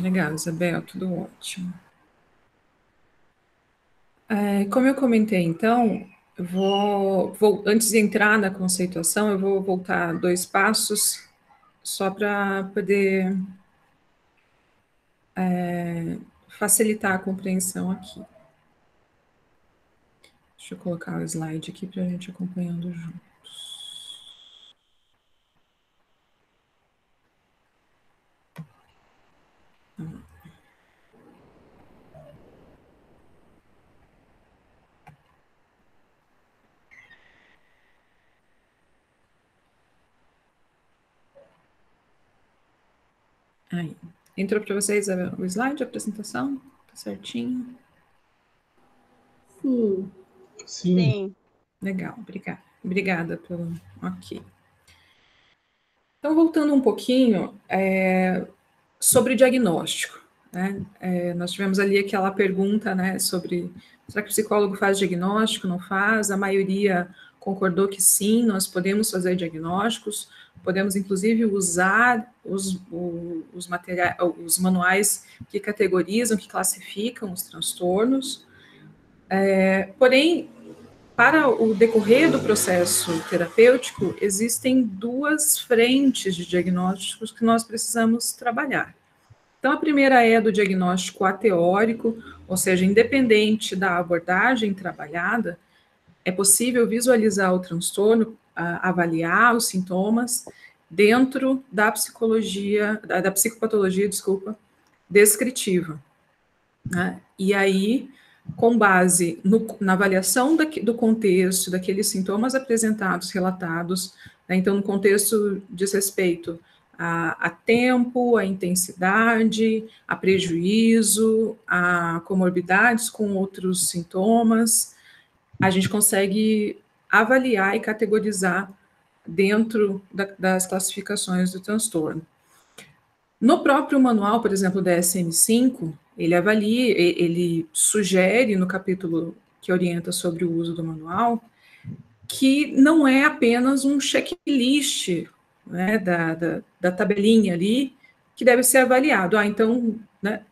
Legal, Isabel, tudo ótimo. Como eu comentei, então, antes de entrar na conceituação, eu vou voltar 2 passos, só para poder facilitar a compreensão aqui. Deixa eu colocar o slide aqui para a gente acompanhando juntos. Aí. Entrou para vocês o slide, a apresentação? Tá certinho? Sim. Sim. Legal, obrigada pelo... Ok. Então, voltando um pouquinho sobre o diagnóstico, né? Nós tivemos ali aquela pergunta, né, sobre será que o psicólogo faz diagnóstico, não faz? A maioria concordou que sim, nós podemos fazer diagnósticos, podemos inclusive usar os materiais, os manuais que categorizam, que classificam os transtornos. Porém, para o decorrer do processo terapêutico, existem 2 frentes de diagnósticos que nós precisamos trabalhar. Então, a primeira é do diagnóstico ateórico, ou seja, independente da abordagem trabalhada, é possível visualizar o transtorno, avaliar os sintomas dentro da psicologia, da psicopatologia, descritiva, né? E aí, com base na avaliação do contexto, daqueles sintomas apresentados, relatados, né? Então, no contexto diz respeito a tempo, a intensidade, a prejuízo, a comorbidades com outros sintomas, a gente consegue avaliar e categorizar dentro das classificações do transtorno. No próprio manual, por exemplo, da DSM-5, ele avalia, ele sugere no capítulo que orienta sobre o uso do manual, que não é apenas um checklist, né, da tabelinha ali, que deve ser avaliado. Então, né,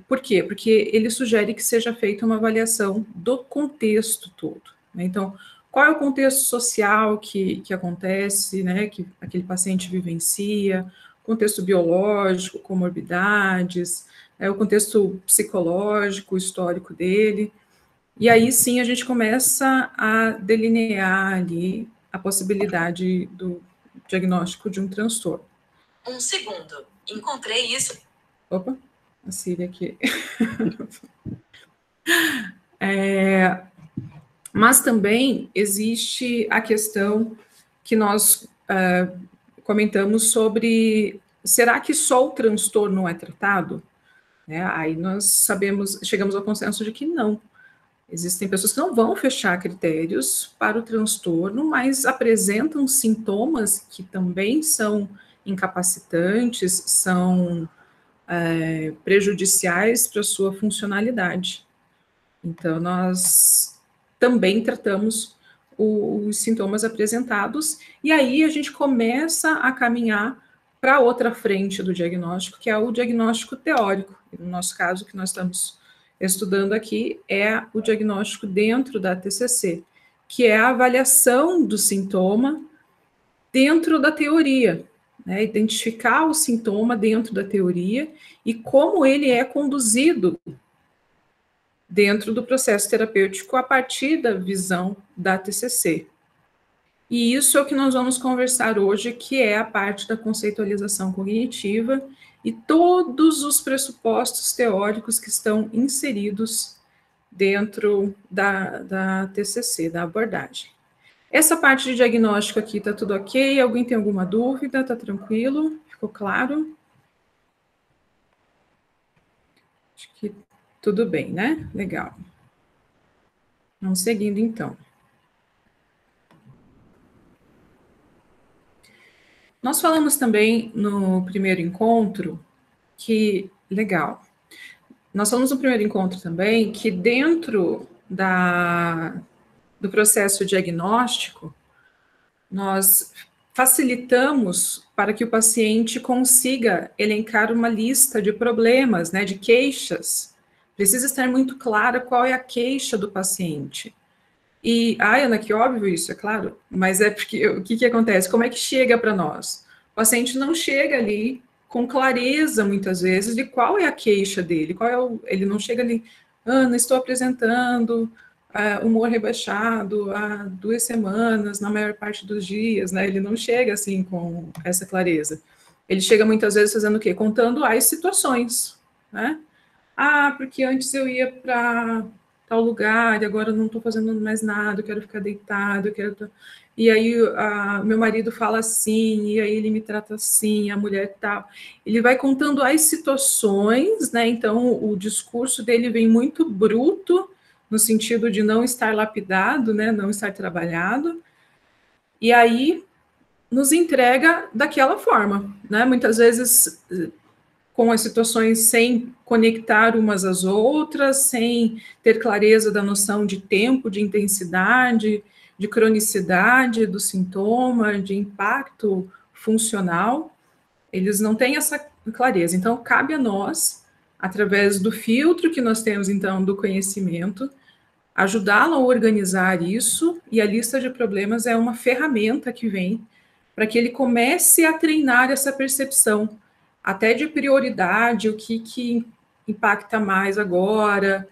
por quê? Porque ele sugere que seja feita uma avaliação do contexto todo, né? Então, qual é o contexto social que acontece, né, que aquele paciente vivencia, contexto biológico, comorbidades, o contexto psicológico, histórico dele. E aí sim a gente começa a delinear ali a possibilidade do diagnóstico de um transtorno. Um segundo, encontrei isso. Opa, a Síria aqui. Mas também existe a questão que nós comentamos sobre, será que só o transtorno é tratado? Aí nós chegamos ao consenso de que não. Existem pessoas que não vão fechar critérios para o transtorno, mas apresentam sintomas que também são incapacitantes, são prejudiciais para a sua funcionalidade. Então, nós também tratamos os sintomas apresentados, e aí a gente começa a caminhar para outra frente do diagnóstico, que é o diagnóstico teórico. No nosso caso, que nós estamos estudando aqui, é o diagnóstico dentro da TCC, que é a avaliação do sintoma dentro da teoria, né? Identificar o sintoma dentro da teoria e como ele é conduzido dentro do processo terapêutico a partir da visão da TCC. E isso é o que nós vamos conversar hoje, que é a parte da conceitualização cognitiva e todos os pressupostos teóricos que estão inseridos dentro da TCC, da abordagem. Essa parte de diagnóstico aqui está tudo ok? Alguém tem alguma dúvida? Está tranquilo? Ficou claro? Acho que tudo bem, né? Legal. Vamos seguindo, então. Nós falamos também no primeiro encontro que... Legal. Nós falamos no primeiro encontro também que dentro do processo diagnóstico, nós facilitamos para que o paciente consiga elencar uma lista de problemas, né, de queixas. Precisa estar muito clara qual é a queixa do paciente. E, Ana, que óbvio isso, é claro, mas é porque o que acontece? Como é que chega para nós? O paciente não chega ali com clareza, muitas vezes, de qual é a queixa dele, ele não chega ali, Ana, estou apresentando humor rebaixado há 2 semanas, na maior parte dos dias, né? Ele não chega assim com essa clareza. Ele chega muitas vezes fazendo o quê? Contando as situações, né? Porque antes eu ia para tal lugar e agora eu não estou fazendo mais nada, eu quero ficar deitado, E aí meu marido fala assim, e aí ele me trata assim, a mulher tal. Ele vai contando as situações, né? Então o discurso dele vem muito bruto, no sentido de não estar lapidado, né? Não estar trabalhado. E aí nos entrega daquela forma, né? Muitas vezes com as situações sem conectar umas às outras, sem ter clareza da noção de tempo, de intensidade, de cronicidade do sintoma, de impacto funcional, eles não têm essa clareza. Então, cabe a nós, através do filtro que nós temos, então, do conhecimento, ajudá-lo a organizar isso, e a lista de problemas é uma ferramenta que vem para que ele comece a treinar essa percepção, até de prioridade, o que impacta mais agora,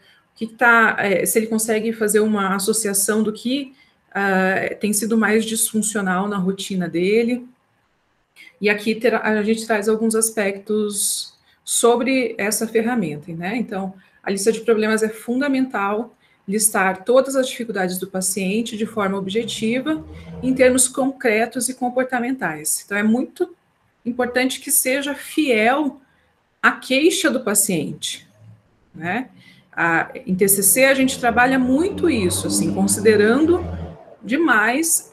se ele consegue fazer uma associação do que tem sido mais disfuncional na rotina dele. E aqui a gente traz alguns aspectos sobre essa ferramenta, né? Então, a lista de problemas é fundamental listar todas as dificuldades do paciente de forma objetiva, em termos concretos e comportamentais. Então, é muito importante que seja fiel à queixa do paciente, né? Em TCC, a gente trabalha muito isso, assim, considerando demais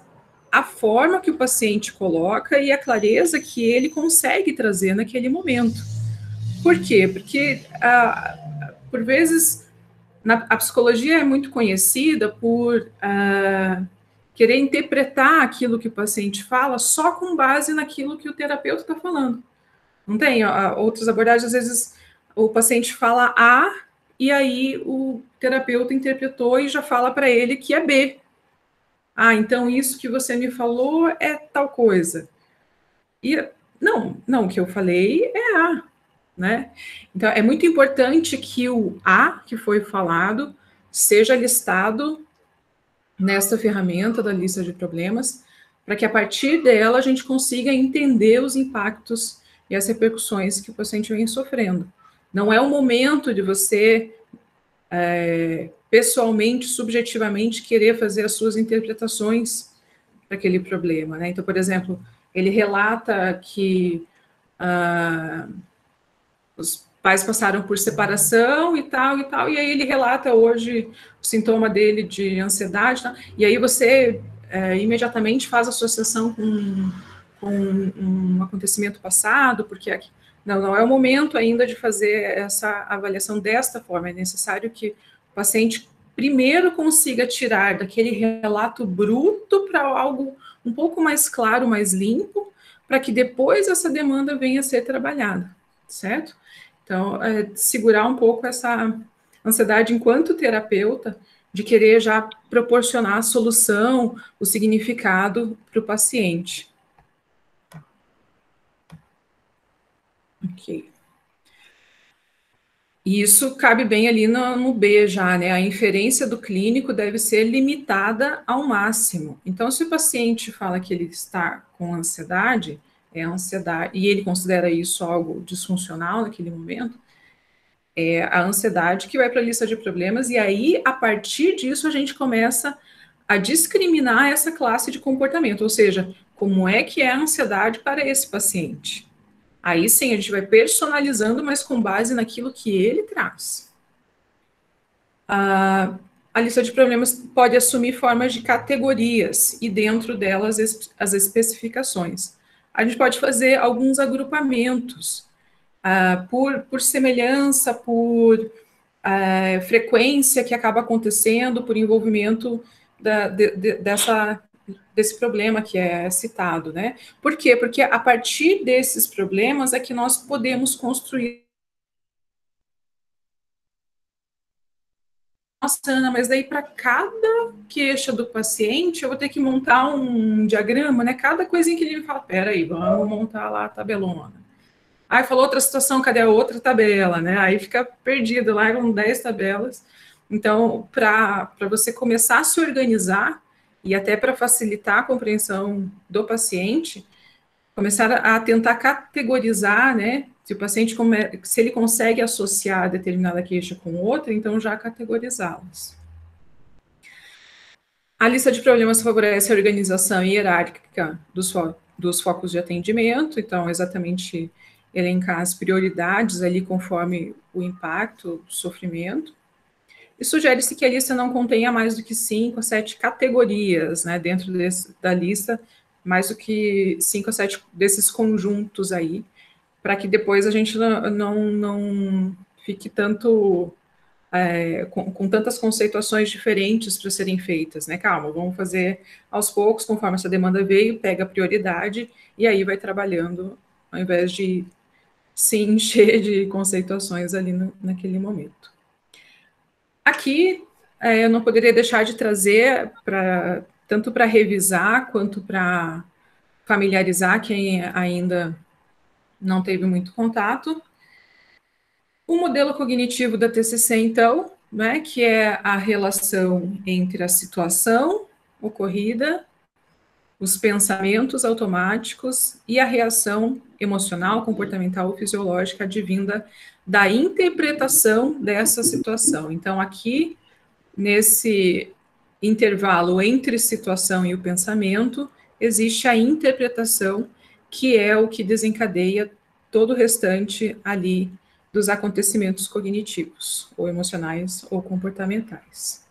a forma que o paciente coloca e a clareza que ele consegue trazer naquele momento. Por quê? Porque, por vezes, a psicologia é muito conhecida por querer interpretar aquilo que o paciente fala só com base naquilo que o terapeuta está falando. Não tem? Outras abordagens, às vezes, o paciente fala A e aí o terapeuta interpretou e já fala para ele que é B. Então isso que você me falou é tal coisa. E não, o que eu falei é A, né? Então é muito importante que o A que foi falado seja listado nesta ferramenta da lista de problemas, para que a partir dela a gente consiga entender os impactos e as repercussões que o paciente vem sofrendo. Não é o momento de você pessoalmente, subjetivamente, querer fazer as suas interpretações para aquele problema, né? Então, por exemplo, ele relata que os pais passaram por separação e tal, e aí ele relata hoje o sintoma dele de ansiedade, tá? E aí você imediatamente faz associação com um acontecimento passado, porque não é o momento ainda de fazer essa avaliação desta forma, é necessário que o paciente primeiro consiga tirar daquele relato bruto para algo um pouco mais claro, mais limpo, para que depois essa demanda venha a ser trabalhada, certo? Então, segurar um pouco essa ansiedade enquanto terapeuta, de querer já proporcionar a solução, o significado para o paciente. Ok. E isso cabe bem ali no B já, né? A inferência do clínico deve ser limitada ao máximo. Então, se o paciente fala que ele está com ansiedade, é ansiedade, e ele considera isso algo disfuncional naquele momento, é a ansiedade que vai para a lista de problemas, e aí, a partir disso, a gente começa a discriminar essa classe de comportamento, ou seja, como é que é a ansiedade para esse paciente. Aí sim, a gente vai personalizando, mas com base naquilo que ele traz. A lista de problemas pode assumir formas de categorias, e dentro delas as especificações. A gente pode fazer alguns agrupamentos, por semelhança, por frequência que acaba acontecendo, por envolvimento dessa desse problema que é citado, né? Por quê? Porque a partir desses problemas é que nós podemos construir. Nossa, Ana, mas daí para cada queixa do paciente eu vou ter que montar um diagrama, né? Cada coisinha que ele me fala, peraí, vamos montar lá a tabelona. Aí falou outra situação, cadê a outra tabela, né? Aí fica perdido lá com 10 tabelas. Então, para você começar a se organizar e até para facilitar a compreensão do paciente, começar a tentar categorizar, né? Se o paciente se ele consegue associar determinada queixa com outra, então já categorizá-las. A lista de problemas favorece a organização hierárquica dos focos de atendimento, então exatamente elencar as prioridades ali conforme o impacto do sofrimento. E sugere-se que a lista não contenha mais do que 5 a 7 categorias, né, dentro da lista, mais do que 5 a 7 desses conjuntos aí, para que depois a gente não fique tanto com tantas conceituações diferentes para serem feitas, né? Calma, vamos fazer aos poucos, conforme essa demanda veio, pega a prioridade e aí vai trabalhando, ao invés de se encher de conceituações ali naquele momento. Aqui, eu não poderia deixar de trazer, tanto para revisar, quanto para familiarizar quem ainda não teve muito contato, o modelo cognitivo da TCC, então, né, que é a relação entre a situação ocorrida, os pensamentos automáticos e a reação emocional, comportamental ou fisiológica advinda da interpretação dessa situação. Então, aqui, nesse intervalo entre situação e o pensamento, existe a interpretação, que é o que desencadeia todo o restante ali dos acontecimentos cognitivos, ou emocionais, ou comportamentais.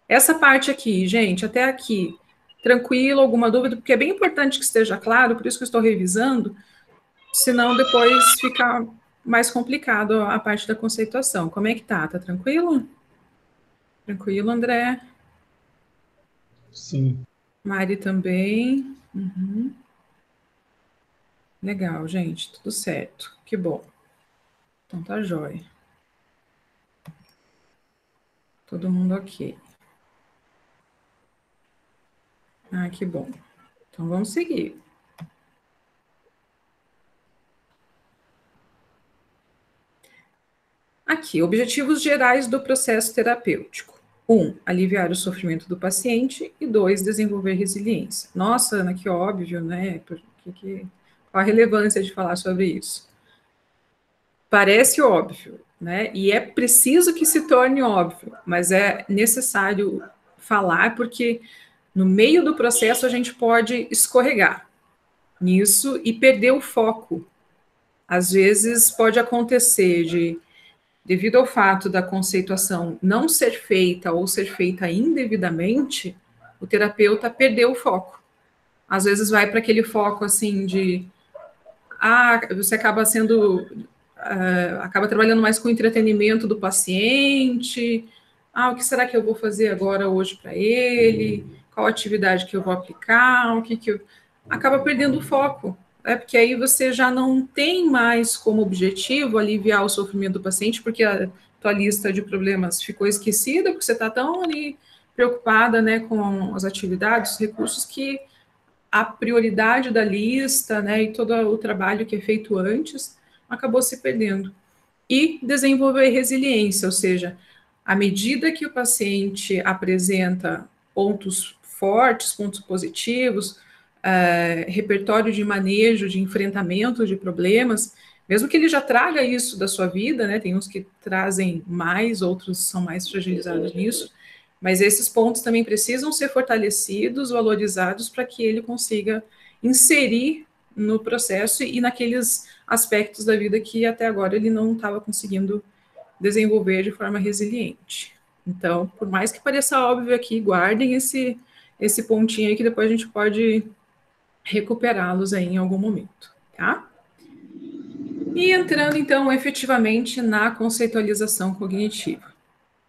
Essa parte aqui, gente, até aqui, tranquilo, alguma dúvida? Porque é bem importante que esteja claro, por isso que eu estou revisando, senão depois fica mais complicado a parte da conceituação. Como é que tá? Tá tranquilo? Tranquilo, André? Sim. Mari também. Uhum. Legal, gente, tudo certo. Que bom. Então tá jóia. Todo mundo ok. Ah, que bom. Então vamos seguir. Aqui, objetivos gerais do processo terapêutico. 1, aliviar o sofrimento do paciente. E 2, desenvolver resiliência. Nossa, Ana, que óbvio, né? Qual a relevância de falar sobre isso? Parece óbvio, né? E é preciso que se torne óbvio, mas é necessário falar porque no meio do processo a gente pode escorregar nisso e perder o foco. Às vezes pode acontecer devido ao fato da conceituação não ser feita ou ser feita indevidamente, o terapeuta perdeu o foco. Às vezes vai para aquele foco assim você acaba trabalhando mais com o entretenimento do paciente. O que será que eu vou fazer agora hoje para ele? Qual atividade que eu vou aplicar? Acaba perdendo o foco, porque aí você já não tem mais como objetivo aliviar o sofrimento do paciente, porque a tua lista de problemas ficou esquecida, porque você está tão ali preocupada, né, com as atividades, os recursos, que a prioridade da lista, né, e todo o trabalho que é feito antes acabou se perdendo. E desenvolver resiliência, ou seja, à medida que o paciente apresenta pontos fortes, pontos positivos, repertório de manejo, de enfrentamento de problemas, mesmo que ele já traga isso da sua vida, né, tem uns que trazem mais, outros são mais fragilizados nisso, mas esses pontos também precisam ser fortalecidos, valorizados, para que ele consiga inserir no processo e naqueles aspectos da vida que até agora ele não estava conseguindo desenvolver de forma resiliente. Então, por mais que pareça óbvio aqui, guardem esse pontinho aí que depois a gente pode recuperá-los aí em algum momento, tá? E entrando, então, efetivamente na conceitualização cognitiva.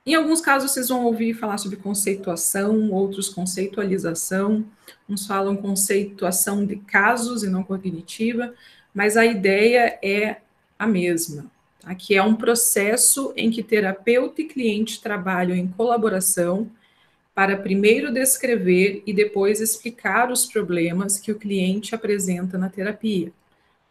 Em alguns casos, vocês vão ouvir falar sobre conceituação, outros conceitualização, uns falam conceituação de casos e não cognitiva, mas a ideia é a mesma, tá? Que é um processo em que terapeuta e cliente trabalham em colaboração para primeiro descrever e depois explicar os problemas que o cliente apresenta na terapia.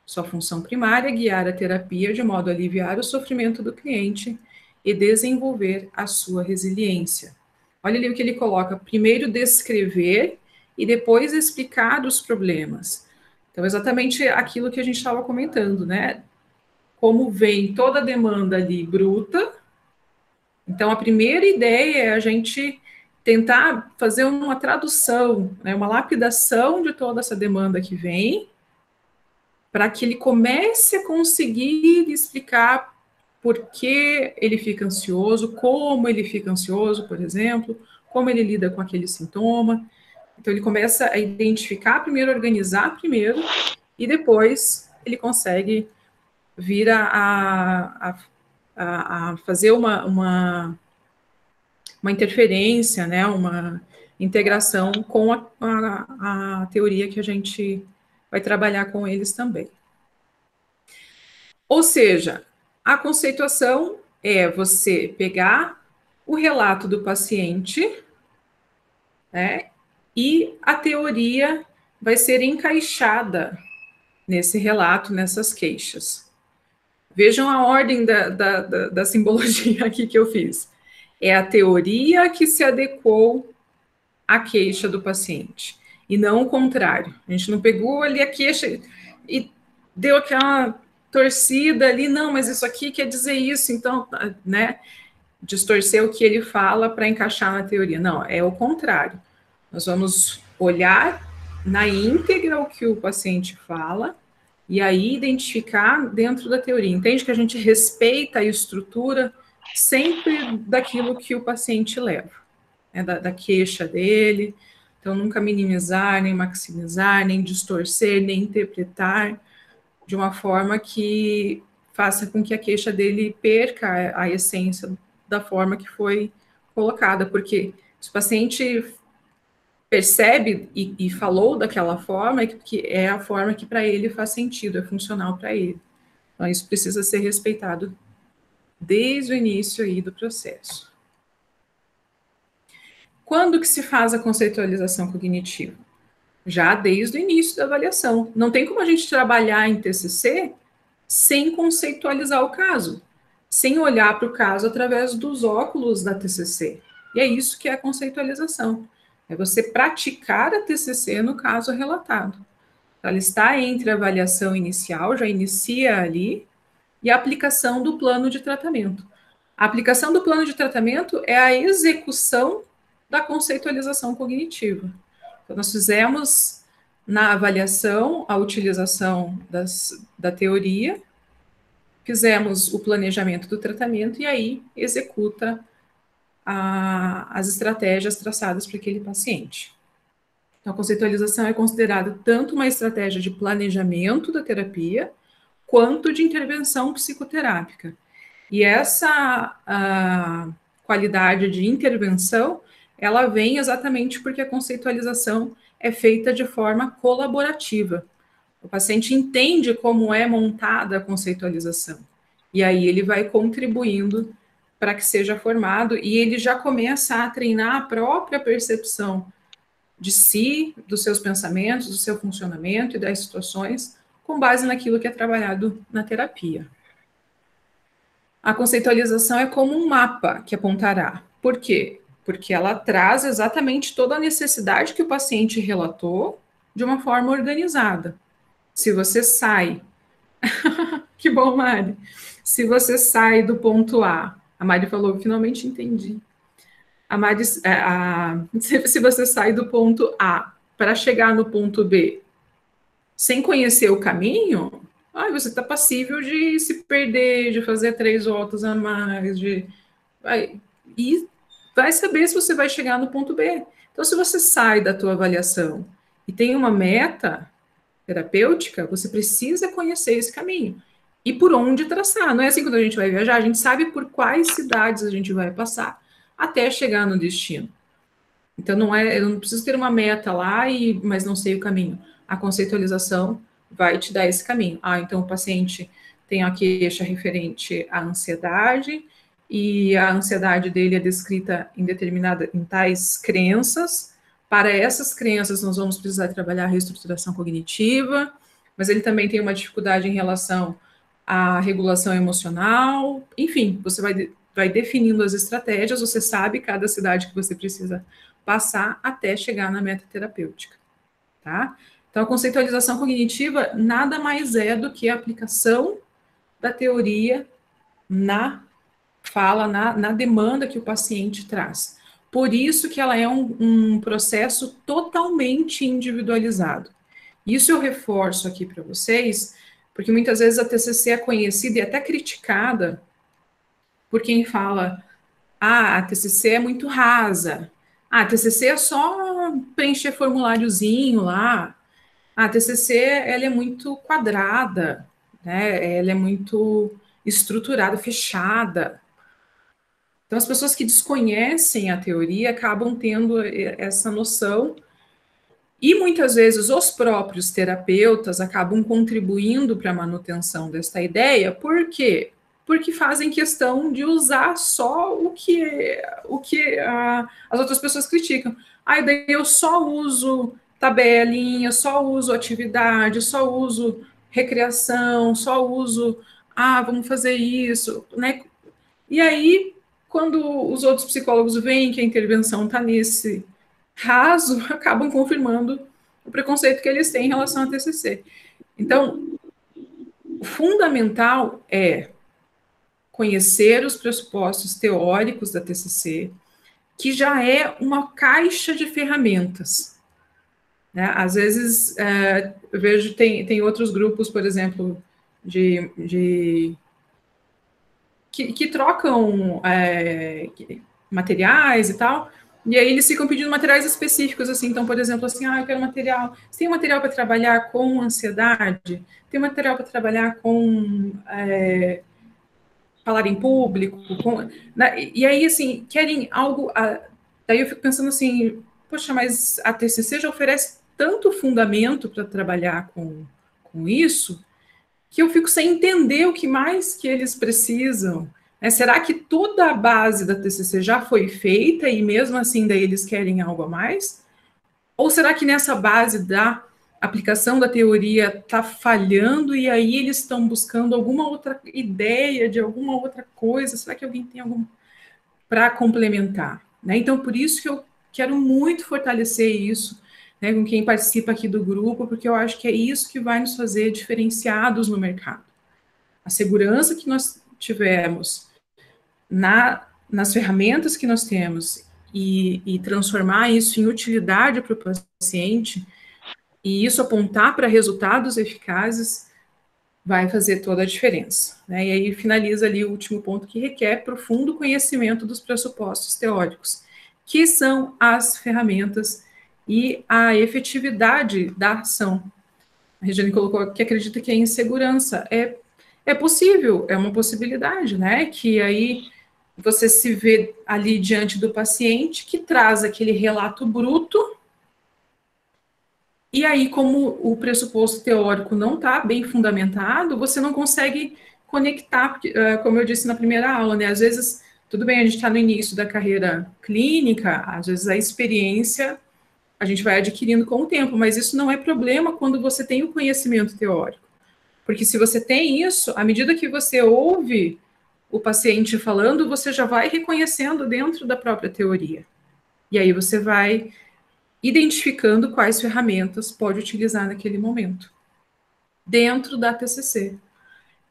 Sua função primária é guiar a terapia de modo a aliviar o sofrimento do cliente e desenvolver a sua resiliência. Olha ali o que ele coloca: primeiro descrever e depois explicar os problemas. Então, exatamente aquilo que a gente estava comentando, né? Como vem toda a demanda ali bruta, então a primeira ideia é a gente tentar fazer uma tradução, né, uma lapidação de toda essa demanda que vem, para que ele comece a conseguir explicar por que ele fica ansioso, como ele fica ansioso, por exemplo, como ele lida com aquele sintoma. Então, ele começa a identificar primeiro, organizar primeiro, e depois ele consegue vir a fazer uma interferência, né, uma integração com a teoria que a gente vai trabalhar com eles também. Ou seja, a conceituação é você pegar o relato do paciente, né, e a teoria vai ser encaixada nesse relato, nessas queixas. Vejam a ordem da simbologia aqui que eu fiz. É a teoria que se adequou à queixa do paciente, e não o contrário. A gente não pegou ali a queixa e deu aquela torcida ali, não, mas isso aqui quer dizer isso, então, né, distorcer o que ele fala para encaixar na teoria. Não, é o contrário. Nós vamos olhar na íntegra o que o paciente fala e aí identificar dentro da teoria. Entende que a gente respeita a estrutura sempre daquilo que o paciente leva, né, da queixa dele. Então, nunca minimizar, nem maximizar, nem distorcer, nem interpretar de uma forma que faça com que a queixa dele perca a essência da forma que foi colocada, porque se o paciente percebe e falou daquela forma, que é a forma que para ele faz sentido, é funcional para ele. Então, isso precisa ser respeitado desde o início aí do processo. Quando que se faz a conceitualização cognitiva? Já desde o início da avaliação. Não tem como a gente trabalhar em TCC sem conceitualizar o caso, sem olhar para o caso através dos óculos da TCC. E é isso que é a conceitualização. É você praticar a TCC no caso relatado. Ela está entre a avaliação inicial, já inicia ali, e a aplicação do plano de tratamento. A aplicação do plano de tratamento é a execução da conceitualização cognitiva. Então, nós fizemos na avaliação a utilização da teoria, fizemos o planejamento do tratamento e aí executa as estratégias traçadas para aquele paciente. Então, a conceitualização é considerada tanto uma estratégia de planejamento da terapia, quanto de intervenção psicoterápica. E essa qualidade de intervenção, ela vem exatamente porque a conceitualização é feita de forma colaborativa. O paciente entende como é montada a conceitualização. E aí ele vai contribuindo para que seja formado e ele já começa a treinar a própria percepção de si, dos seus pensamentos, do seu funcionamento e das situações, com base naquilo que é trabalhado na terapia. A conceitualização é como um mapa que apontará. Por quê? Porque ela traz exatamente toda a necessidade que o paciente relatou de uma forma organizada. Se você sai... Que bom, Mari! Se você sai do ponto A Mari falou, finalmente entendi. A Mari, se você sai do ponto A para chegar no ponto B sem conhecer o caminho, você está passível de se perder, de fazer 3 voltas a mais, e vai saber se você vai chegar no ponto B. Então, se você sai da tua avaliação e tem uma meta terapêutica, você precisa conhecer esse caminho. E por onde traçar. Não é assim quando a gente vai viajar, a gente sabe por quais cidades a gente vai passar. até chegar no destino. Então, eu não preciso ter uma meta lá, mas não sei o caminho. A conceitualização vai te dar esse caminho. Então o paciente tem a queixa referente à ansiedade, e a ansiedade dele é descrita em tais crenças. Para essas crenças, nós vamos precisar trabalhar a reestruturação cognitiva, mas ele também tem uma dificuldade em relação à regulação emocional. Enfim, você vai definindo as estratégias, você sabe cada cidade que você precisa passar até chegar na meta terapêutica, tá? Então, a conceitualização cognitiva nada mais é do que a aplicação da teoria na fala, na demanda que o paciente traz. Por isso que ela é um processo totalmente individualizado. Isso eu reforço aqui para vocês, porque muitas vezes a TCC é conhecida e até criticada por quem fala: a TCC é muito rasa, a TCC é só preencher formuláriozinho lá, a TCC ela é muito quadrada, né? Ela é muito estruturada, fechada. Então, as pessoas que desconhecem a teoria acabam tendo essa noção, e muitas vezes os próprios terapeutas acabam contribuindo para a manutenção desta ideia. Por quê? Porque fazem questão de usar só o que as outras pessoas criticam. Daí eu só uso tabelinha, só uso atividade, só uso recreação, só uso, vamos fazer isso, né? E aí, quando os outros psicólogos veem que a intervenção está nesse raso, acabam confirmando o preconceito que eles têm em relação à TCC. Então, o fundamental é conhecer os pressupostos teóricos da TCC, que já é uma caixa de ferramentas, né? Às vezes, eu vejo, tem outros grupos, por exemplo, que trocam materiais e tal, e aí eles ficam pedindo materiais específicos, assim. Então, por exemplo, assim, eu quero material. Você tem material para trabalhar com ansiedade? Tem material para trabalhar com falar em público? E aí, assim, querem algo. Daí eu fico pensando assim, poxa, mas a TCC já oferece tanto fundamento para trabalhar com isso, que eu fico sem entender o que mais que eles precisam. Será que toda a base da TCC já foi feita e mesmo assim daí eles querem algo a mais? Ou será que nessa base da aplicação da teoria está falhando e aí eles estão buscando alguma outra ideia de alguma outra coisa? Será que alguém tem algum para complementar? Né? Então, por isso que eu quero muito fortalecer isso, né, com quem participa aqui do grupo, porque eu acho que é isso que vai nos fazer diferenciados no mercado. A segurança que nós tivemos nas ferramentas que nós temos e transformar isso em utilidade para o paciente, e isso apontar para resultados eficazes, vai fazer toda a diferença. Né? E aí finaliza ali o último ponto, que requer profundo conhecimento dos pressupostos teóricos, que são as ferramentas e a efetividade da ação. A Regiane colocou que acredita que a insegurança é possível, é uma possibilidade, né? Que aí você se vê ali diante do paciente que traz aquele relato bruto, e aí, como o pressuposto teórico não está bem fundamentado, você não consegue conectar, porque, como eu disse na primeira aula, né? Às vezes, tudo bem, a gente está no início da carreira clínica, às vezes a experiência a gente vai adquirindo com o tempo, mas isso não é problema quando você tem o conhecimento teórico. Porque se você tem isso, à medida que você ouve o paciente falando, você já vai reconhecendo dentro da própria teoria. E aí você vai identificando quais ferramentas pode utilizar naquele momento, dentro da TCC.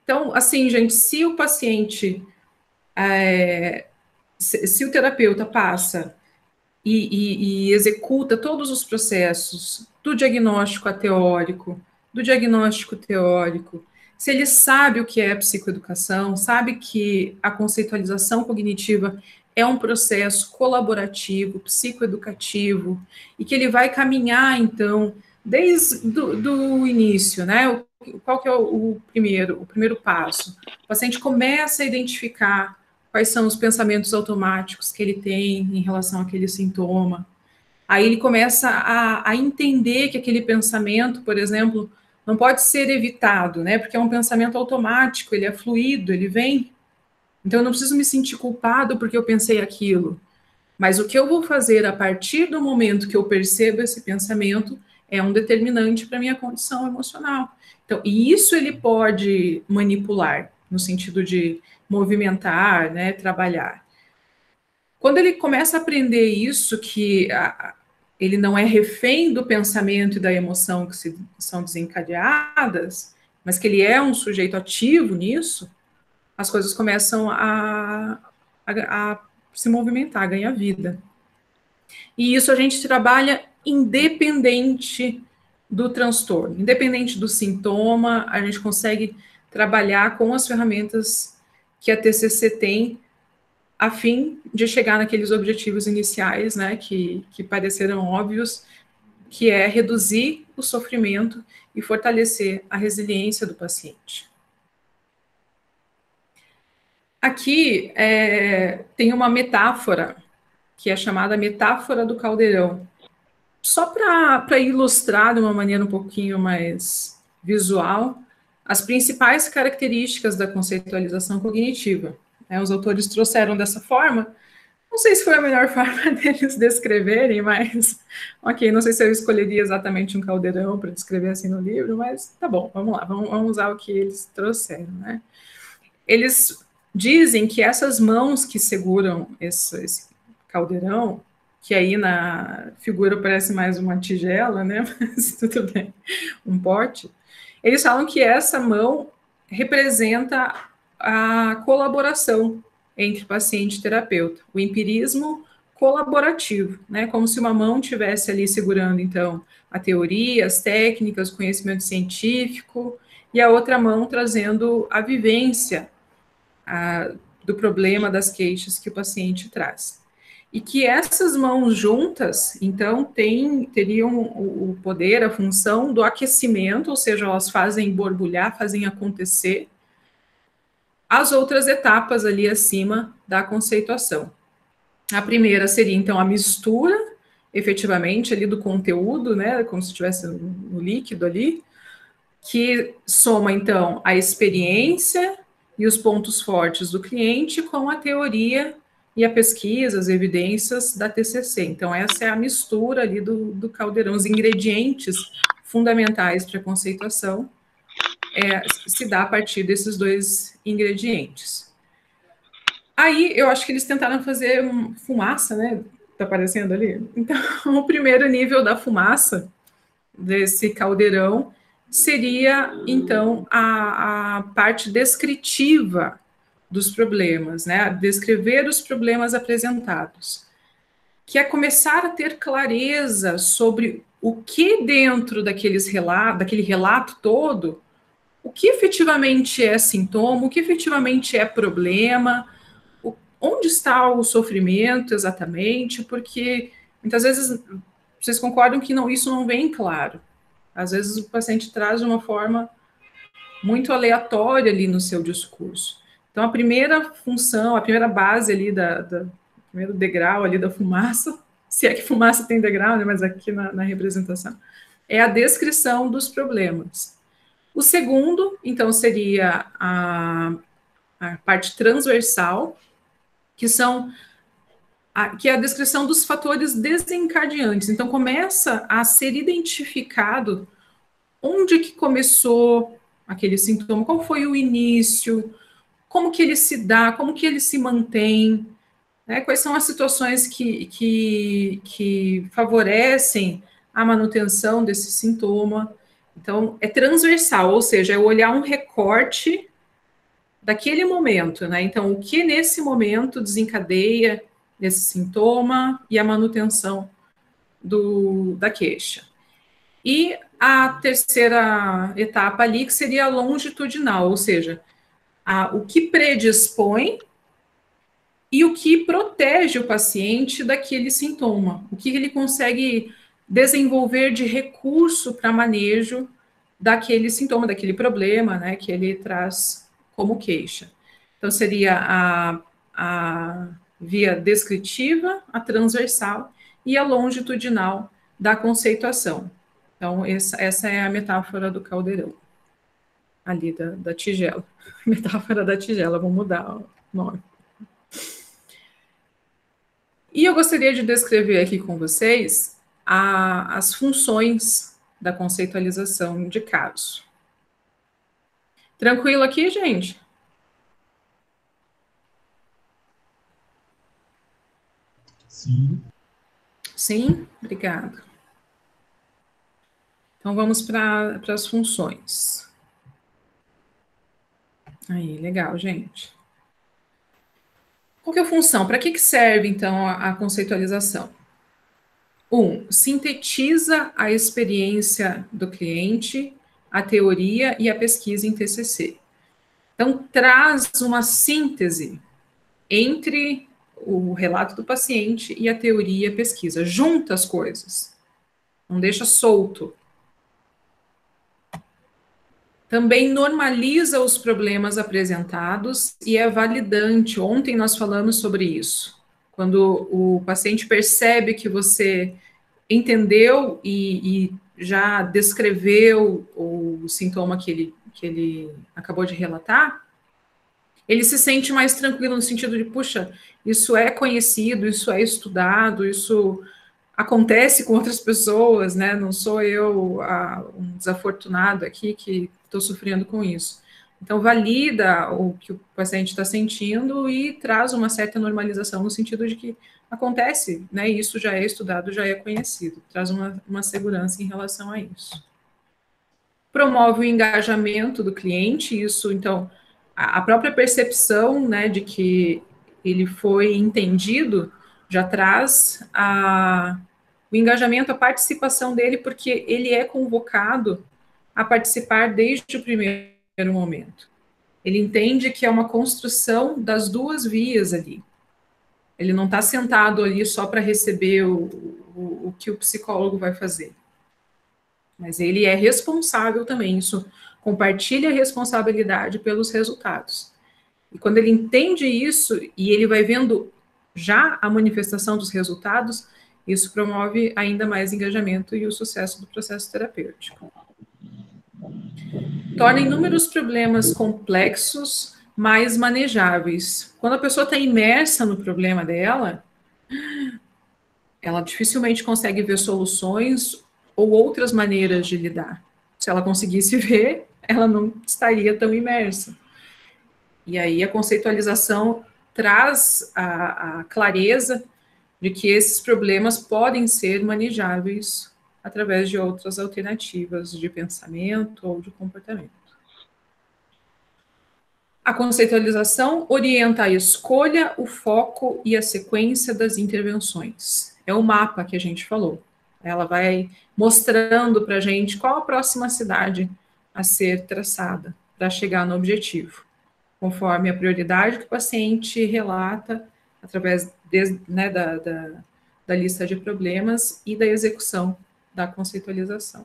Então, assim, gente, se o paciente, se o terapeuta passa e executa todos os processos do diagnóstico teórico, se ele sabe o que é psicoeducação, sabe que a conceitualização cognitiva é um processo colaborativo, psicoeducativo, e que ele vai caminhar, então, desde do início, né? Qual que é o primeiro passo? O paciente começa a identificar quais são os pensamentos automáticos que ele tem em relação àquele sintoma. Aí ele começa a entender que aquele pensamento, por exemplo, não pode ser evitado, né? Porque é um pensamento automático, ele é fluido, ele vem. Então eu não preciso me sentir culpado porque eu pensei aquilo. Mas o que eu vou fazer a partir do momento que eu percebo esse pensamento é um determinante para a minha condição emocional. Então, e isso ele pode manipular, no sentido de movimentar, né, trabalhar. Quando ele começa a aprender isso, que ele não é refém do pensamento e da emoção que são desencadeadas, mas que ele é um sujeito ativo nisso, as coisas começam a se movimentar, a ganhar vida. E isso a gente trabalha independente do transtorno, independente do sintoma, a gente consegue trabalhar com as ferramentas que a TCC tem a fim de chegar naqueles objetivos iniciais, né, que pareceram óbvios, que é reduzir o sofrimento e fortalecer a resiliência do paciente. Aqui tem uma metáfora, que é chamada metáfora do caldeirão. Só para ilustrar de uma maneira um pouquinho mais visual, as principais características da conceitualização cognitiva. Os autores trouxeram dessa forma. Não sei se foi a melhor forma deles descreverem, mas ok, não sei se eu escolheria exatamente um caldeirão para descrever assim no livro, mas tá bom, vamos lá, vamos usar o que eles trouxeram, né? Eles dizem que essas mãos que seguram esse caldeirão, que aí na figura parece mais uma tigela, né? Mas tudo bem, um pote. Eles falam que essa mão representa a colaboração entre paciente e terapeuta, o empirismo colaborativo, né? Como se uma mão tivesse ali segurando, então, a teoria, as técnicas, o conhecimento científico, e a outra mão trazendo a vivência do problema, das queixas que o paciente traz. E que essas mãos juntas, então, teriam o poder, a função do aquecimento, ou seja, elas fazem borbulhar, fazem acontecer as outras etapas ali acima da conceituação. A primeira seria, então, a mistura, efetivamente, ali do conteúdo, né, como se estivesse no líquido ali, que soma, então, a experiência e os pontos fortes do cliente com a teoria e a pesquisa, as evidências da TCC. Então, essa é a mistura ali do caldeirão, os ingredientes fundamentais para a conceituação se dá a partir desses dois ingredientes. Aí, eu acho que eles tentaram fazer fumaça, né? Tá aparecendo ali? Então, o primeiro nível da fumaça desse caldeirão seria, então, a parte descritiva dos problemas, né? Descrever os problemas apresentados, que é começar a ter clareza sobre o que dentro daquele relato todo, o que efetivamente é sintoma, o que efetivamente é problema, onde está o sofrimento exatamente, porque muitas vezes vocês concordam que isso não vem claro. Às vezes o paciente traz de uma forma muito aleatória ali no seu discurso. Então, a primeira função, a primeira base ali, primeiro degrau ali da fumaça, se é que fumaça tem degrau, né, mas aqui na representação, é a descrição dos problemas. O segundo, então, seria a parte transversal, que é a descrição dos fatores desencadeantes. Então, começa a ser identificado onde que começou aquele sintoma, qual foi o início, como que ele se dá, como que ele se mantém, né? Quais são as situações que favorecem a manutenção desse sintoma. Então, é transversal, ou seja, é olhar um recorte daquele momento, né? Então, o que nesse momento desencadeia esse sintoma e a manutenção da queixa. E a terceira etapa ali, que seria a longitudinal, ou seja, o que predispõe e o que protege o paciente daquele sintoma, o que ele consegue desenvolver de recurso para manejo daquele sintoma, daquele problema, né, que ele traz como queixa. Então, seria a via descritiva, a transversal e a longitudinal da conceituação. Então, essa é a metáfora do caldeirão, ali da tigela. Metáfora da tigela, vou mudar o nome. E eu gostaria de descrever aqui com vocês as funções da conceitualização de caso. Tranquilo aqui, gente? Sim. Sim? Obrigada. Então, vamos para as funções. Aí, legal, gente. Qual que é a função? Para que serve, então, a conceitualização? Sintetiza a experiência do cliente, a teoria e a pesquisa em TCC. Então, traz uma síntese entre o relato do paciente e a teoria e a pesquisa. Junta as coisas. Não deixa solto. Também normaliza os problemas apresentados e é validante. Ontem nós falamos sobre isso. Quando o paciente percebe que você entendeu e já descreveu o sintoma que ele acabou de relatar, ele se sente mais tranquilo no sentido de, puxa, isso é conhecido, isso é estudado, isso acontece com outras pessoas, né? Não sou eu um desafortunado aqui que estou sofrendo com isso. Então, valida o que o paciente está sentindo e traz uma certa normalização no sentido de que acontece, né? Isso já é estudado, já é conhecido. Traz uma segurança em relação a isso. Promove o engajamento do cliente, isso, então, a própria percepção, né, de que ele foi entendido já traz o engajamento, a participação dele, porque ele é convocado a participar desde o primeiro momento. Ele entende que é uma construção das duas vias ali. Ele não está sentado ali só para receber o que o psicólogo vai fazer. Mas ele é responsável também, isso compartilha a responsabilidade pelos resultados. E quando ele entende isso e ele vai vendo já a manifestação dos resultados, isso promove ainda mais engajamento e o sucesso do processo terapêutico. Torna inúmeros problemas complexos mais manejáveis. Quando a pessoa está imersa no problema dela, ela dificilmente consegue ver soluções ou outras maneiras de lidar. Se ela conseguisse ver, ela não estaria tão imersa. E aí a conceitualização traz a clareza de que esses problemas podem ser manejáveis através de outras alternativas de pensamento ou de comportamento. A conceitualização orienta a escolha, o foco e a sequência das intervenções. É o mapa que a gente falou. Ela vai mostrando para a gente qual a próxima cidade a ser traçada para chegar no objetivo, conforme a prioridade que o paciente relata através da lista de problemas e da execução da conceitualização.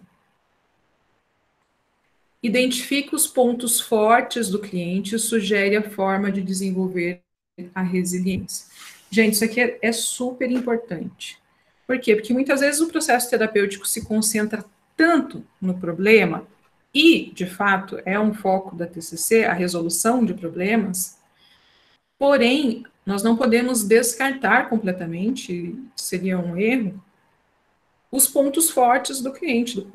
Identifica os pontos fortes do cliente e sugere a forma de desenvolver a resiliência. Gente, isso aqui é super importante. Por quê? Porque muitas vezes o processo terapêutico se concentra tanto no problema, e, de fato, é um foco da TCC, a resolução de problemas, porém, nós não podemos descartar completamente, seria um erro, os pontos fortes do cliente,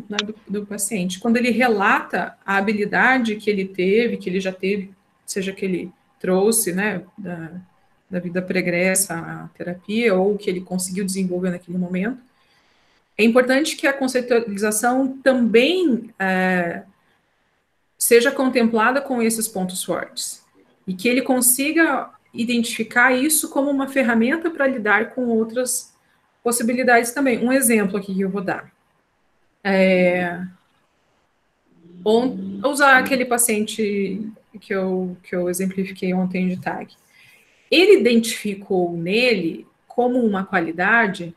do paciente. Quando ele relata a habilidade que ele teve, que ele já teve, seja que ele trouxe, né, da vida pregressa à terapia, ou que ele conseguiu desenvolver naquele momento, é importante que a conceitualização também seja contemplada com esses pontos fortes, e que ele consiga identificar isso como uma ferramenta para lidar com outras possibilidades também. Um exemplo aqui que eu vou dar. Usar aquele paciente que eu exemplifiquei ontem de TAG. Ele identificou nele como uma qualidade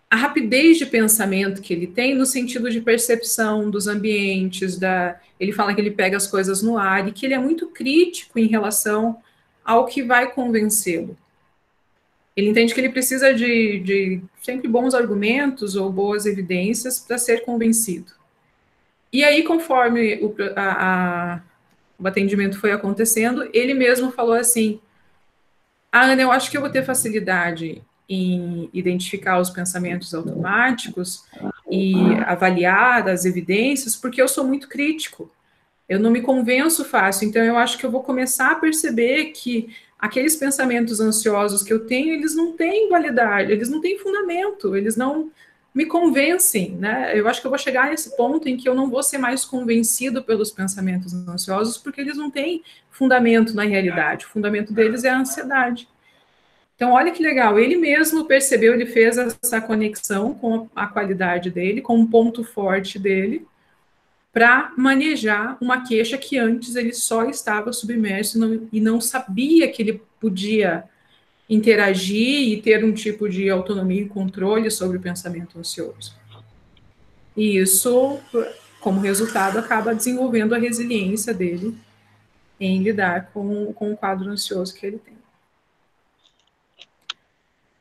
a rapidez de pensamento que ele tem no sentido de percepção dos ambientes, ele fala que ele pega as coisas no ar e que ele é muito crítico em relação ao que vai convencê-lo. Ele entende que ele precisa de sempre bons argumentos ou boas evidências para ser convencido. E aí, conforme o atendimento foi acontecendo, ele mesmo falou assim: Ana, eu acho que eu vou ter facilidade em identificar os pensamentos automáticos e avaliar as evidências, porque eu sou muito crítico. Eu não me convenço fácil, então eu acho que eu vou começar a perceber que aqueles pensamentos ansiosos que eu tenho, eles não têm validade, eles não têm fundamento, eles não me convencem, né? Eu acho que eu vou chegar nesse ponto em que eu não vou ser mais convencido pelos pensamentos ansiosos, porque eles não têm fundamento na realidade. O fundamento deles é a ansiedade. Então, olha que legal, ele mesmo percebeu, ele fez essa conexão com a qualidade dele, com um ponto forte dele, para manejar uma queixa que antes ele só estava submerso e não sabia que ele podia interagir e ter um tipo de autonomia e controle sobre o pensamento ansioso. E isso, como resultado, acaba desenvolvendo a resiliência dele em lidar com o quadro ansioso que ele tem.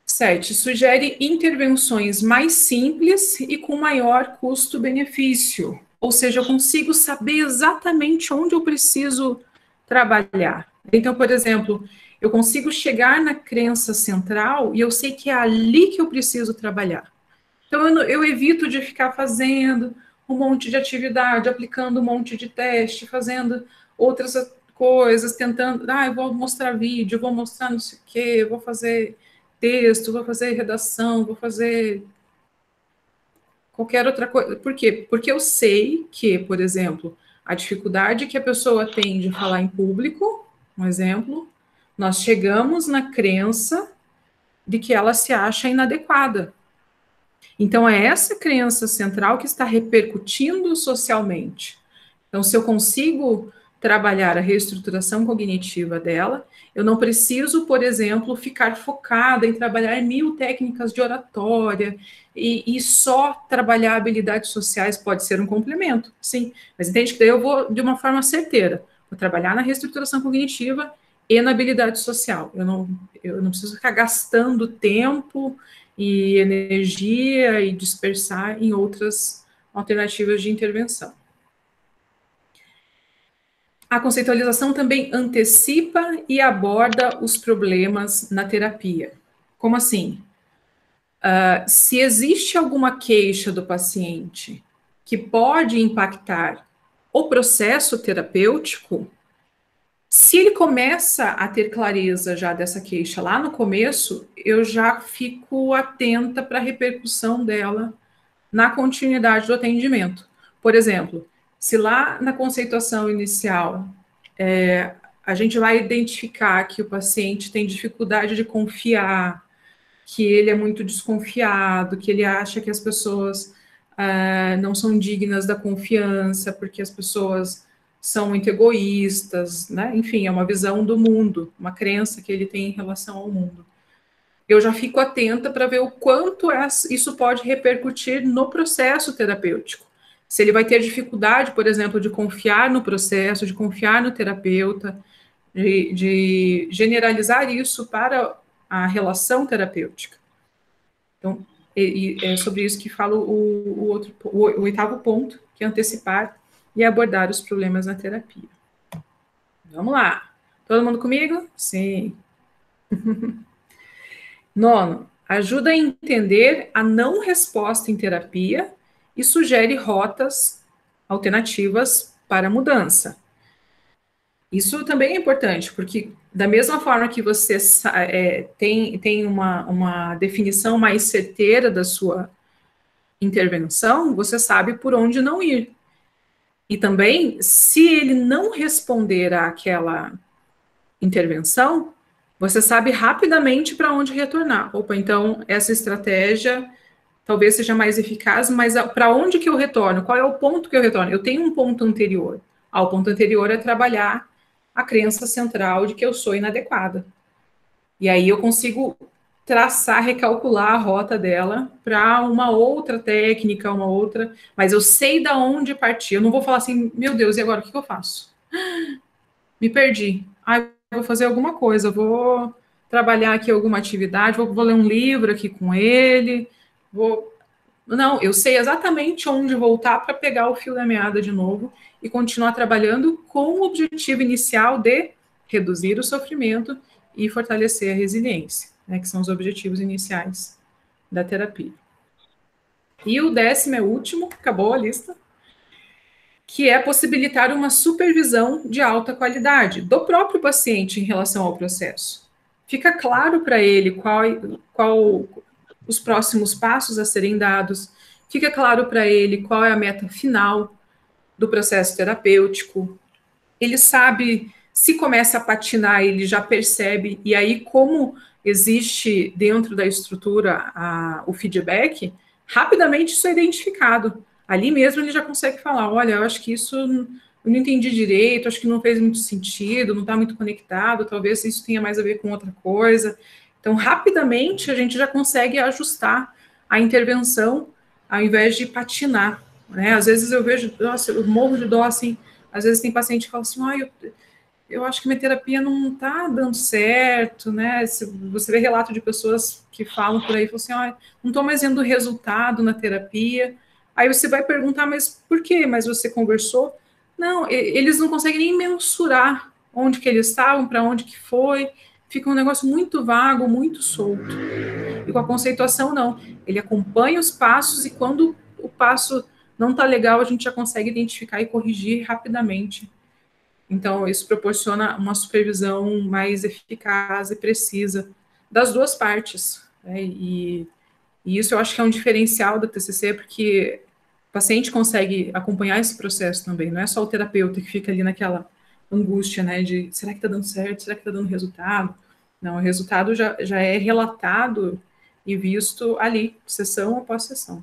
7. Sugere intervenções mais simples e com maior custo-benefício. Ou seja, eu consigo saber exatamente onde eu preciso trabalhar. Então, por exemplo, eu consigo chegar na crença central e eu sei que é ali que eu preciso trabalhar. Então, eu evito de ficar fazendo um monte de atividade, aplicando um monte de teste, fazendo outras coisas, tentando, eu vou mostrar vídeo, vou mostrar não sei o quê, vou fazer texto, vou fazer redação, vou fazer qualquer outra coisa. Por quê? Porque eu sei que, por exemplo, a dificuldade que a pessoa tem de falar em público, um exemplo, nós chegamos na crença de que ela se acha inadequada. Então, é essa crença central que está repercutindo socialmente. Então, se eu consigo trabalhar a reestruturação cognitiva dela, eu não preciso, por exemplo, ficar focada em trabalhar 1000 técnicas de oratória e só trabalhar habilidades sociais pode ser um complemento, sim. Mas entende que daí eu vou de uma forma certeira. Vou trabalhar na reestruturação cognitiva e na habilidade social. Eu não preciso ficar gastando tempo e energia e dispersar em outras alternativas de intervenção. A conceitualização também antecipa e aborda os problemas na terapia. Como assim? Se existe alguma queixa do paciente que pode impactar o processo terapêutico, se ele começa a ter clareza já dessa queixa lá no começo, eu já fico atenta para a repercussão dela na continuidade do atendimento. Por exemplo, se lá na conceituação inicial a gente vai identificar que o paciente tem dificuldade de confiar, que ele é muito desconfiado, que ele acha que as pessoas não são dignas da confiança, porque as pessoas são muito egoístas, né? Enfim, é uma visão do mundo, uma crença que ele tem em relação ao mundo. Eu já fico atenta para ver o quanto isso pode repercutir no processo terapêutico. Se ele vai ter dificuldade, por exemplo, de confiar no processo, de confiar no terapeuta, de generalizar isso para a relação terapêutica. Então, é sobre isso que falo o 8º ponto, que é antecipar e abordar os problemas na terapia. Vamos lá. Todo mundo comigo? Sim. 9, ajuda a entender a não resposta em terapia e sugere rotas alternativas para mudança. Isso também é importante, porque da mesma forma que você tem uma definição mais certeira da sua intervenção, você sabe por onde não ir. E também, se ele não responder àquela intervenção, você sabe rapidamente para onde retornar. Opa, então essa estratégia talvez seja mais eficaz, mas para onde que eu retorno? Qual é o ponto que eu retorno? Eu tenho um ponto anterior. O ponto anterior é trabalhar a crença central de que eu sou inadequada. E aí eu consigo traçar, recalcular a rota dela para uma outra técnica, uma outra, mas eu sei da onde partir. Eu não vou falar assim, meu Deus, e agora o que eu faço? Me perdi. vou fazer alguma coisa, vou trabalhar aqui alguma atividade, vou ler um livro aqui com ele, vou... Não, eu sei exatamente onde voltar para pegar o fio da meada de novo e continuar trabalhando com o objetivo inicial de reduzir o sofrimento e fortalecer a resiliência, né, que são os objetivos iniciais da terapia. E o 10º é o último, acabou a lista, que é possibilitar uma supervisão de alta qualidade do próprio paciente em relação ao processo. Fica claro para ele qual os próximos passos a serem dados, fica claro para ele qual é a meta final do processo terapêutico, ele sabe, se começa a patinar, ele já percebe, e aí como existe dentro da estrutura o feedback, rapidamente isso é identificado. Ali mesmo ele já consegue falar, olha, eu acho que isso eu não entendi direito, acho que não fez muito sentido, não está muito conectado, talvez isso tenha mais a ver com outra coisa. Então, rapidamente, a gente já consegue ajustar a intervenção, ao invés de patinar, né? Às vezes eu vejo, nossa, eu morro de dó, assim, às vezes tem paciente que fala assim, eu acho que minha terapia não está dando certo, né? Você vê relato de pessoas que falam por aí, falam assim, não estou mais vendo resultado na terapia. Aí você vai perguntar, mas por quê? Mas você conversou? Não, eles não conseguem nem mensurar onde que eles estavam, para onde que foi. Fica um negócio muito vago, muito solto. E com a conceituação, não. Ele acompanha os passos e quando o passo não está legal, a gente já consegue identificar e corrigir rapidamente. Então, isso proporciona uma supervisão mais eficaz e precisa das duas partes, né? E isso eu acho que é um diferencial da TCC, porque o paciente consegue acompanhar esse processo também, não é só o terapeuta que fica ali naquela angústia, né, de será que está dando certo, será que está dando resultado? Não, o resultado já é relatado e visto ali, sessão após sessão.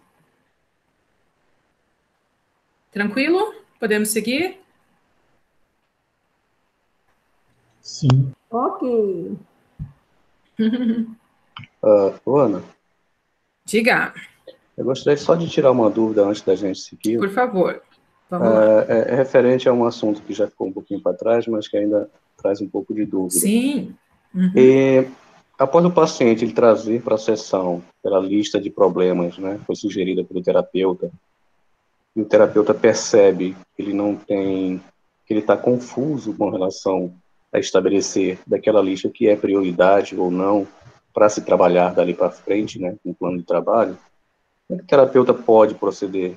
Tranquilo? Podemos seguir? Sim. Ok. Ana, Diga, eu gostaria só de tirar uma dúvida antes da gente seguir. por favor. Vamos lá. É referente a um assunto que já ficou um pouquinho para trás, mas que ainda traz um pouco de dúvida. Sim. Uhum. E após o paciente ele trazer para a sessão pela lista de problemas, né, foi sugerida pelo terapeuta, e o terapeuta percebe que ele não tem, que ele está confuso com relação a estabelecer daquela lista o que é prioridade ou não para se trabalhar dali para frente, né, no plano de trabalho, como é que o terapeuta pode proceder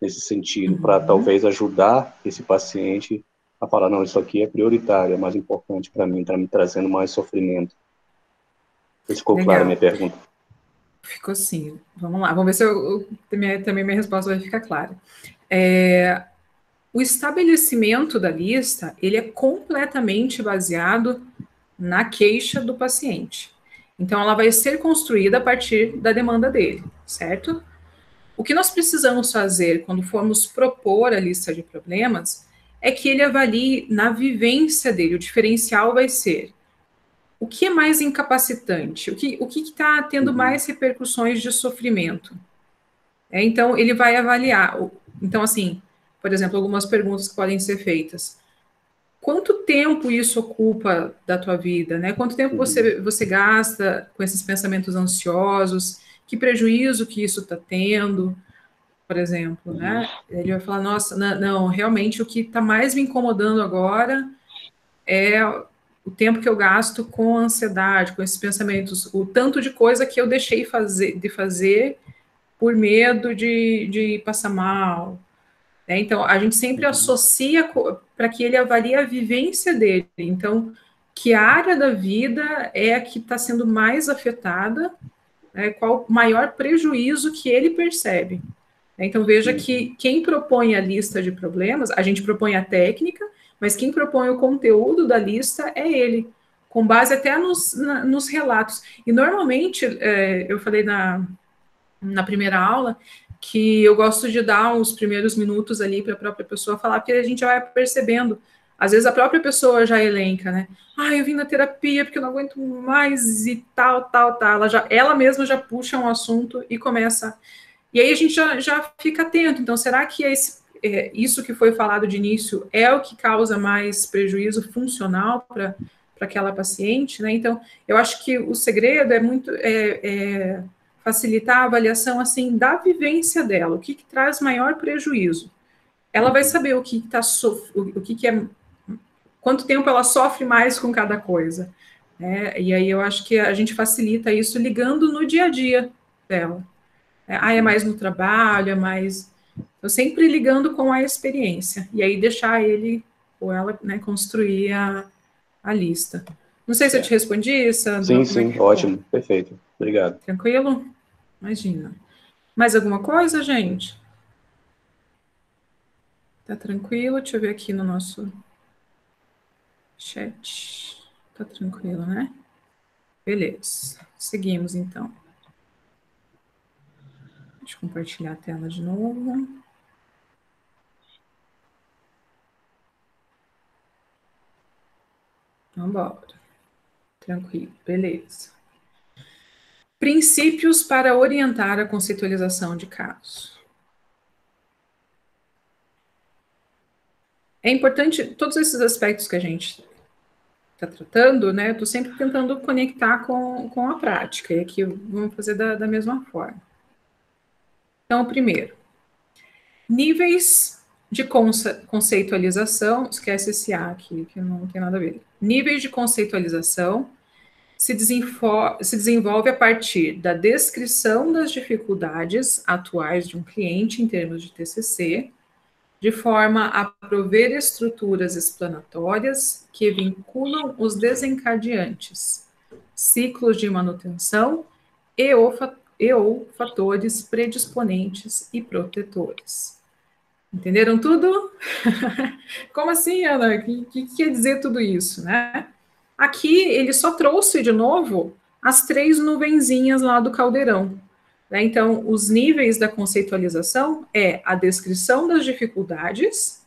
nesse sentido para talvez ajudar esse paciente a falar, não, isso aqui é prioritário, é mais importante para mim, está me trazendo mais sofrimento. Ficou clara a minha pergunta? Ficou sim. Vamos lá, vamos ver se também minha resposta vai ficar clara. O estabelecimento da lista, ele é completamente baseado na queixa do paciente. Então, ela vai ser construída a partir da demanda dele, certo? O que nós precisamos fazer quando formos propor a lista de problemas é que ele avalie na vivência dele. O diferencial vai ser o que é mais incapacitante, o que está tendo mais repercussões de sofrimento. Então, ele vai avaliar. Então, assim, por exemplo, algumas perguntas que podem ser feitas. Quanto tempo isso ocupa da tua vida, né? Quanto tempo você gasta com esses pensamentos ansiosos? Que prejuízo que isso está tendo, por exemplo, né? Ele vai falar, nossa, não, realmente o que está mais me incomodando agora é o tempo que eu gasto com ansiedade, com esses pensamentos, o tanto de coisa que eu deixei de fazer por medo de passar mal. Então, a gente sempre associa para que ele avalie a vivência dele. Então, que área da vida é a que está sendo mais afetada, né, qual o maior prejuízo que ele percebe. Então, veja que quem propõe a lista de problemas, a gente propõe a técnica, mas quem propõe o conteúdo da lista é ele, com base até nos relatos. E, normalmente, eu falei na primeira aula, que eu gosto de dar os primeiros minutos ali para a própria pessoa falar, porque a gente já vai percebendo. Às vezes a própria pessoa já elenca, né? Eu vim na terapia porque eu não aguento mais e tal. Ela mesma já puxa um assunto e começa. E aí a gente já fica atento. Então, será que isso que foi falado de início é o que causa mais prejuízo funcional para aquela paciente, né? Então, eu acho que o segredo é muito facilitar a avaliação, assim, da vivência dela, o que traz maior prejuízo. Ela vai saber o que é, quanto tempo ela sofre mais com cada coisa, né? E aí eu acho que a gente facilita isso ligando no dia a dia dela. É mais no trabalho, é mais... Eu sempre ligando com a experiência. E aí deixar ele ou ela, né, construir a lista. Não sei se eu te respondi, Sandro. Sim, ótimo, perfeito. Obrigado. Tranquilo? Imagina. Mais alguma coisa, gente? Tá tranquilo? Deixa eu ver aqui no nosso chat. Tá tranquilo, né? Beleza. Seguimos, então. Deixa eu compartilhar a tela de novo. Vamos embora. Tranquilo, beleza. Princípios para orientar a conceitualização de casos. É importante, todos esses aspectos que a gente está tratando, né? Eu estou sempre tentando conectar com a prática, e aqui vamos fazer da mesma forma. Então, primeiro, níveis de conceitualização, esquece esse A aqui, que não tem nada a ver. Níveis de conceitualização se desenvolve a partir da descrição das dificuldades atuais de um cliente em termos de TCC, de forma a prover estruturas explanatórias que vinculam os desencadeantes, ciclos de manutenção ou fatores predisponentes e protetores. Entenderam tudo? Como assim, Ana? O que quer dizer tudo isso, né? Aqui ele só trouxe de novo as 3 nuvenzinhas lá do caldeirão. Né? Então, os níveis da conceitualização é a descrição das dificuldades,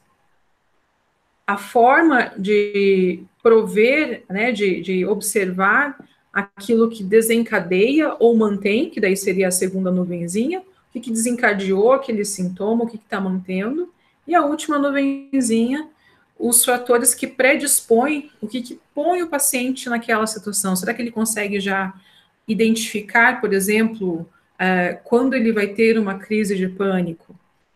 a forma de prover, né, de observar aquilo que desencadeia ou mantém, que daí seria a segunda nuvenzinha, o que desencadeou aquele sintoma, o que está mantendo, e a última nuvenzinha, os fatores que predispõem, o que põe o paciente naquela situação. Será que ele consegue já identificar, por exemplo, quando ele vai ter uma crise de pânico?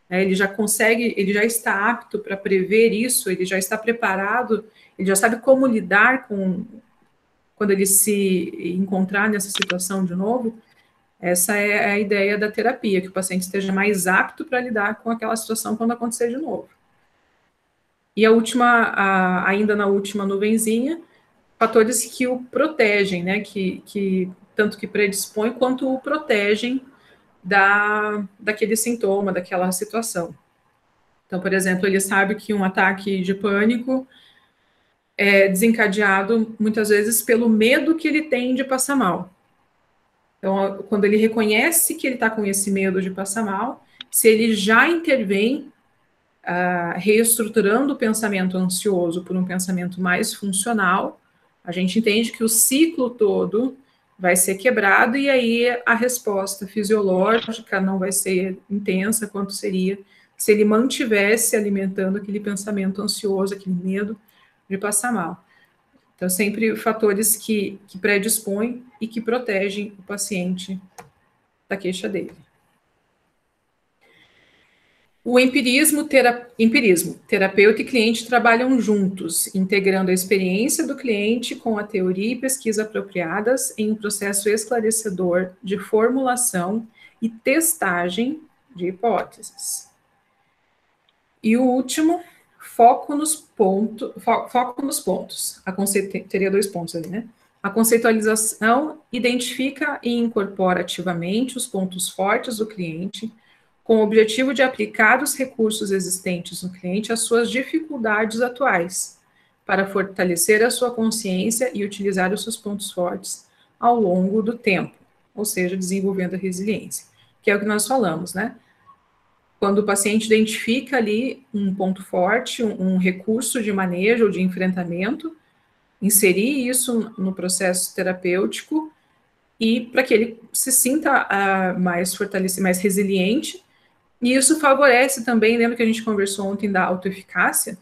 Ele já consegue, ele já está apto para prever isso, ele já está preparado, ele já sabe como lidar com quando ele se encontrar nessa situação de novo. Essa é a ideia da terapia, que o paciente esteja mais apto para lidar com aquela situação quando acontecer de novo. E a última, ainda na última nuvenzinha, fatores que o protegem, né, que tanto que predispõem quanto o protegem daquele sintoma, daquela situação. Então, por exemplo, ele sabe que um ataque de pânico é desencadeado muitas vezes pelo medo que ele tem de passar mal. Então, quando ele reconhece que ele está com esse medo de passar mal, se ele já intervém reestruturando o pensamento ansioso por um pensamento mais funcional, a gente entende que o ciclo todo vai ser quebrado e aí a resposta fisiológica não vai ser intensa quanto seria se ele mantivesse alimentando aquele pensamento ansioso, aquele medo de passar mal. Então, sempre fatores que predispõem e que protegem o paciente da queixa dele. O empirismo, terapeuta e cliente trabalham juntos, integrando a experiência do cliente com a teoria e pesquisa apropriadas em um processo esclarecedor de formulação e testagem de hipóteses. E o último, foco nos pontos. Teria 2 pontos ali, né? A conceitualização identifica e incorpora ativamente os pontos fortes do cliente, com o objetivo de aplicar os recursos existentes no cliente às suas dificuldades atuais, para fortalecer a sua consciência e utilizar os seus pontos fortes ao longo do tempo, ou seja, desenvolvendo a resiliência, que é o que nós falamos, né? Quando o paciente identifica ali um ponto forte, um recurso de manejo ou de enfrentamento, inserir isso no processo terapêutico e para que ele se sinta mais fortalecido, mais resiliente, E isso favorece também, lembra que a gente conversou ontem da autoeficácia?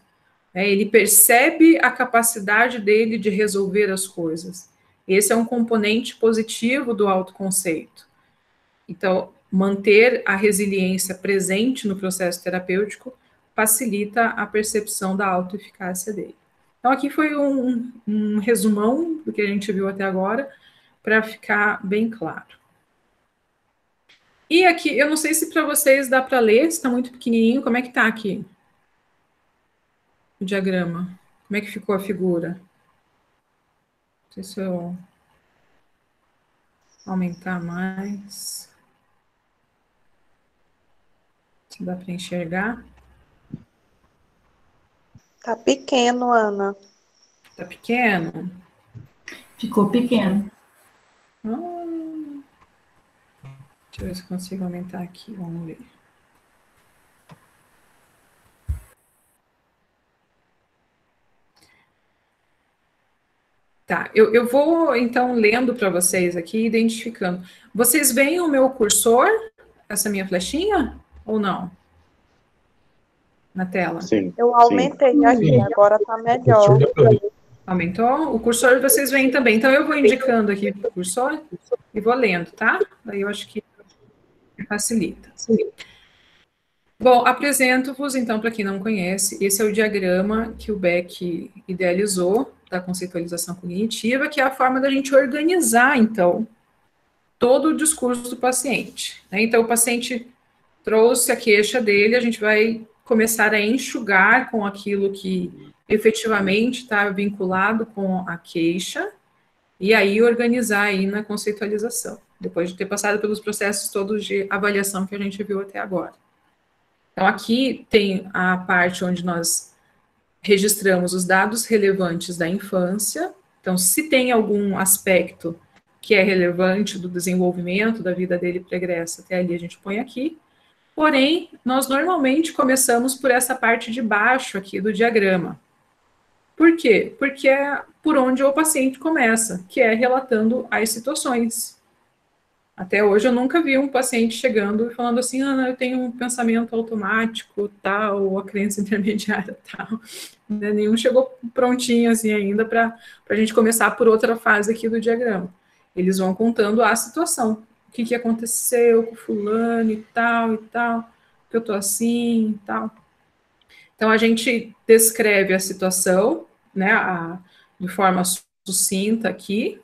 Ele percebe a capacidade dele de resolver as coisas. Esse é um componente positivo do autoconceito. Então, manter a resiliência presente no processo terapêutico facilita a percepção da autoeficácia dele. Então, aqui foi um resumão do que a gente viu até agora, para ficar bem claro. E aqui, eu não sei se para vocês dá para ler, se está muito pequenininho, como é que está aqui? O diagrama. Como é que ficou a figura? Não sei se eu aumentar mais. Se dá para enxergar. Tá pequeno, Ana. Tá pequeno? Ficou pequeno. Deixa eu ver se consigo aumentar aqui, vamos ver. Tá, eu vou, então, lendo para vocês aqui, identificando. Vocês veem o meu cursor, essa minha flechinha, ou não? Na tela? Sim. Eu aumentei sim. aqui, agora tá melhor. Aumentou? O cursor vocês veem também. Então, eu vou indicando aqui o cursor e vou lendo, tá? Daí eu acho que facilita. Bom, apresento-vos, então, para quem não conhece, esse é o diagrama que o Beck idealizou da conceitualização cognitiva, que é a forma da gente organizar, então, todo o discurso do paciente. Então, o paciente trouxe a queixa dele, a gente vai começar a enxugar com aquilo que efetivamente está vinculado com a queixa, e aí organizar aí na conceitualização, depois de ter passado pelos processos todos de avaliação que a gente viu até agora. Então, aqui tem a parte onde nós registramos os dados relevantes da infância. Então, se tem algum aspecto que é relevante do desenvolvimento da vida dele pregressa, até ali a gente põe aqui. Porém, nós normalmente começamos por essa parte de baixo aqui do diagrama. Por quê? Porque é por onde o paciente começa, que é relatando as situações. Até hoje eu nunca vi um paciente chegando e falando assim, Ana, eu tenho um pensamento automático, tal, ou a crença intermediária, tal. Nenhum chegou prontinho assim ainda para a gente começar por outra fase aqui do diagrama. Eles vão contando a situação. O que aconteceu com fulano e tal, que eu tô assim e tal. Então, a gente descreve a situação, né, de forma sucinta aqui,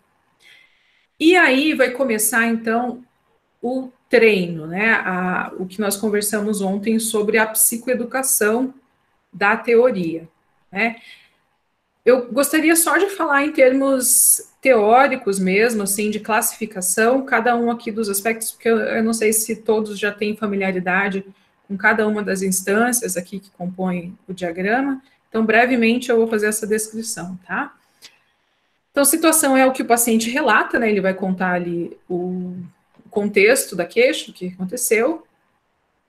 e aí vai começar, então, o treino, né, o que nós conversamos ontem sobre a psicoeducação da teoria, né. Eu gostaria só de falar em termos teóricos mesmo, assim, de classificação, cada um aqui dos aspectos, porque eu não sei se todos já têm familiaridade com cada uma das instâncias aqui que compõem o diagrama, então, brevemente, eu vou fazer essa descrição, tá? Então, situação é o que o paciente relata, né, ele vai contar ali o contexto da queixa, o que aconteceu.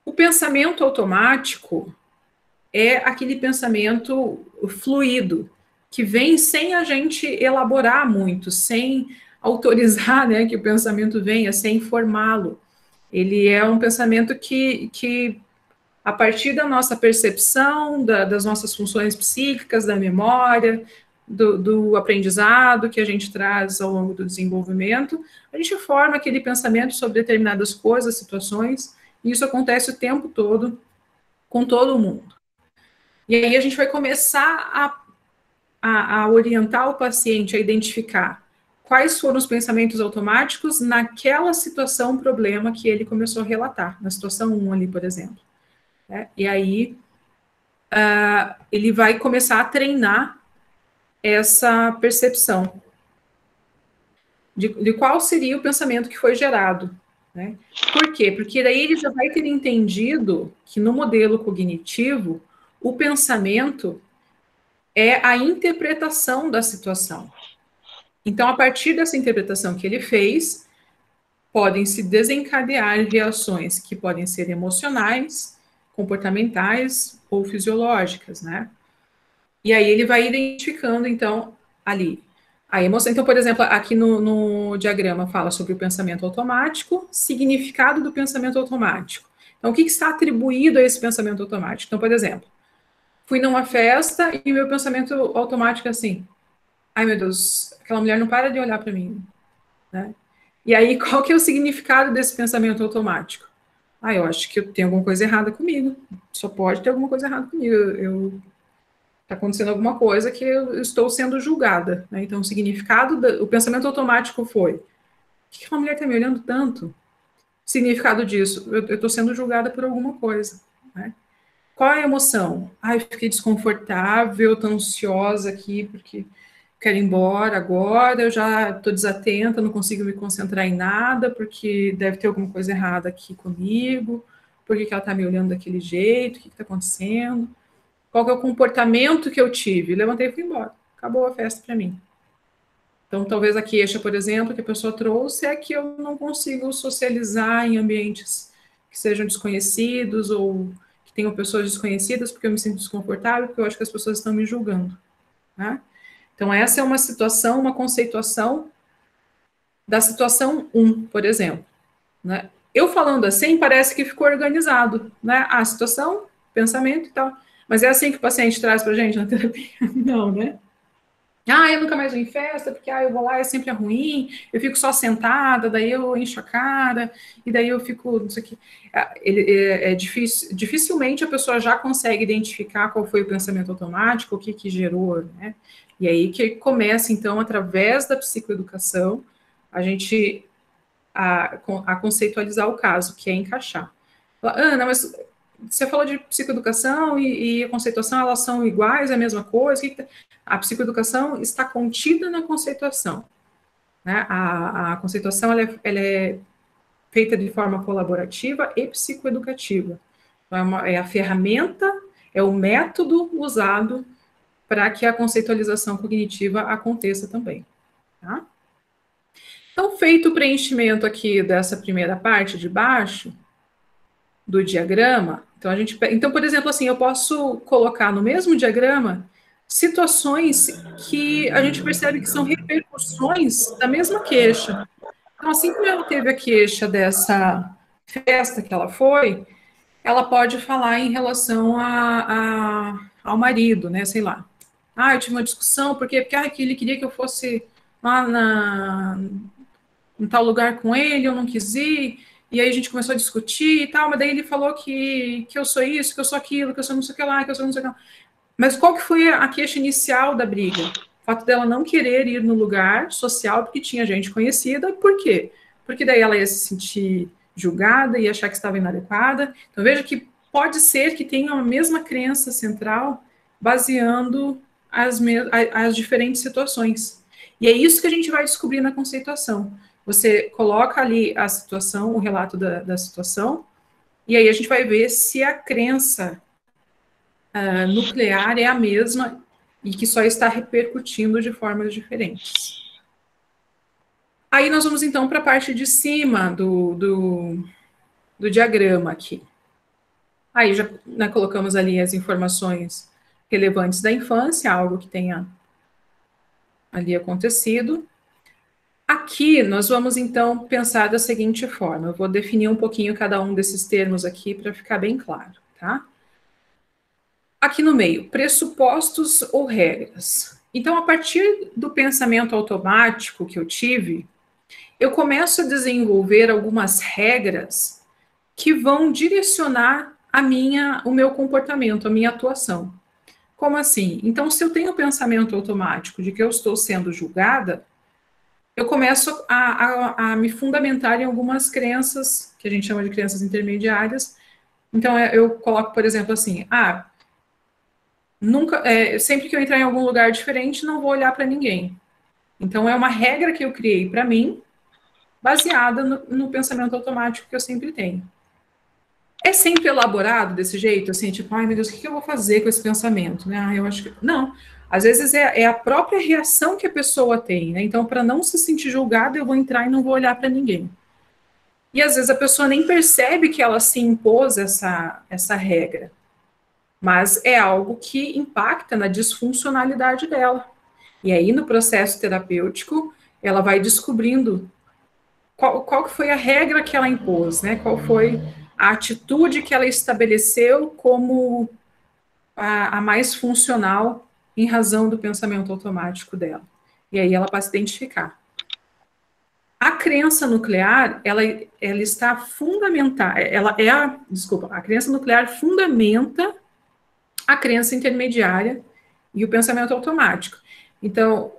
O pensamento automático é aquele pensamento fluido, que vem sem a gente elaborar muito, sem autorizar, né, que o pensamento venha, sem informá-lo. Ele é um pensamento que a partir da nossa percepção, das nossas funções psíquicas, da memória, do aprendizado que a gente traz ao longo do desenvolvimento, a gente forma aquele pensamento sobre determinadas coisas, situações, e isso acontece o tempo todo com todo mundo. E aí a gente vai começar a orientar o paciente a identificar quais foram os pensamentos automáticos naquela situação, problema que ele começou a relatar, na situação 1 ali, por exemplo. E aí ele vai começar a treinar essa percepção de qual seria o pensamento que foi gerado, né? Por quê? Porque daí ele já vai ter entendido que no modelo cognitivo o pensamento é a interpretação da situação. Então, a partir dessa interpretação que ele fez, podem se desencadear reações que podem ser emocionais, comportamentais ou fisiológicas, né? E aí ele vai identificando, então, ali a emoção. Então, por exemplo, aqui no diagrama fala sobre o pensamento automático, significado do pensamento automático. Então, o que está atribuído a esse pensamento automático? Então, por exemplo, fui numa festa e meu pensamento automático é assim, ai meu Deus, aquela mulher não para de olhar para mim, né? E aí, qual que é o significado desse pensamento automático? Ah, eu acho que tem alguma coisa errada comigo, só pode ter alguma coisa errada comigo, está acontecendo alguma coisa que eu estou sendo julgada, né? Então, o significado, o pensamento automático foi, por que aquela mulher está me olhando tanto? Significado disso, eu estou sendo julgada por alguma coisa, né? Qual é a emoção? Ai, eu fiquei desconfortável, estou ansiosa aqui, porque quero ir embora agora, eu já estou desatenta, não consigo me concentrar em nada, porque deve ter alguma coisa errada aqui comigo, por que ela está me olhando daquele jeito, o que está acontecendo? Qual que é o comportamento que eu tive? Levantei e fui embora, acabou a festa para mim. Então, talvez a queixa, por exemplo, que a pessoa trouxe é que eu não consigo socializar em ambientes que sejam desconhecidos ou que tenham pessoas desconhecidas porque eu me sinto desconfortável, porque eu acho que as pessoas estão me julgando, né? Então, essa é uma situação, uma conceituação da situação 1, por exemplo, né? Eu falando assim, parece que ficou organizado, né? A situação, pensamento e tal. Mas é assim que o paciente traz para a gente na terapia? Não, né? Ah, eu nunca mais vou em festa, porque eu vou lá, é sempre ruim, eu fico só sentada, daí eu encho a cara, e daí eu fico, não sei o que. É difícil, dificilmente a pessoa já consegue identificar qual foi o pensamento automático, o que gerou, né? E aí que começa, então, através da psicoeducação, a gente a conceitualizar o caso, que é encaixar. Ana, mas você falou de psicoeducação e a conceituação, elas são iguais, é a mesma coisa? A psicoeducação está contida na conceituação, né? A conceituação ela é feita de forma colaborativa e psicoeducativa. Então, é a ferramenta, é o método usado para que a conceitualização cognitiva aconteça também, tá? Então, feito o preenchimento aqui dessa primeira parte de baixo do diagrama, então, por exemplo, assim, eu posso colocar no mesmo diagrama situações que a gente percebe que são repercussões da mesma queixa. Então, assim como ela teve a queixa dessa festa que ela foi, ela pode falar em relação ao marido, né, sei lá. Ah, eu tive uma discussão, porque ele queria que eu fosse lá em tal lugar com ele, eu não quis ir, e aí a gente começou a discutir e tal, mas daí ele falou que eu sou isso, que eu sou aquilo, que eu sou não sei o que lá, que eu sou não sei o que lá. Mas qual que foi a queixa inicial da briga? O fato dela não querer ir no lugar social porque tinha gente conhecida. Por quê? Porque daí ela ia se sentir julgada e achar que estava inadequada. Então, veja que pode ser que tenha a mesma crença central baseando as diferentes situações. E é isso que a gente vai descobrir na conceituação. Você coloca ali a situação, o relato da situação, e aí a gente vai ver se a crença nuclear é a mesma e que só está repercutindo de formas diferentes. Aí nós vamos, então, para a parte de cima do diagrama aqui. Aí já colocamos ali as informações relevantes da infância, algo que tenha ali acontecido. Aqui nós vamos, então, pensar da seguinte forma. Eu vou definir um pouquinho cada um desses termos aqui para ficar bem claro, tá? Aqui no meio, pressupostos ou regras. Então, a partir do pensamento automático que eu tive, eu começo a desenvolver algumas regras que vão direcionar o meu comportamento, a minha atuação. Como assim? Então, se eu tenho o pensamento automático de que eu estou sendo julgada, eu começo a me fundamentar em algumas crenças, que a gente chama de crenças intermediárias. Então, eu coloco, por exemplo, assim, sempre que eu entrar em algum lugar diferente, não vou olhar para ninguém. Então, é uma regra que eu criei para mim, baseada no pensamento automático que eu sempre tenho. É sempre elaborado desse jeito, assim, tipo, ai meu Deus, o que eu vou fazer com esse pensamento? Né? Eu acho que. Não. Às vezes é a própria reação que a pessoa tem, né? Então, para não se sentir julgada, eu vou entrar e não vou olhar para ninguém. E às vezes a pessoa nem percebe que ela se impôs essa regra. Mas é algo que impacta na disfuncionalidade dela. E aí, no processo terapêutico, ela vai descobrindo qual que foi a regra que ela impôs, né? Qual foi a atitude que ela estabeleceu como a mais funcional em razão do pensamento automático dela. E aí ela passa a identificar. A crença nuclear, ela está fundamentada, a crença nuclear fundamenta a crença intermediária e o pensamento automático. Então,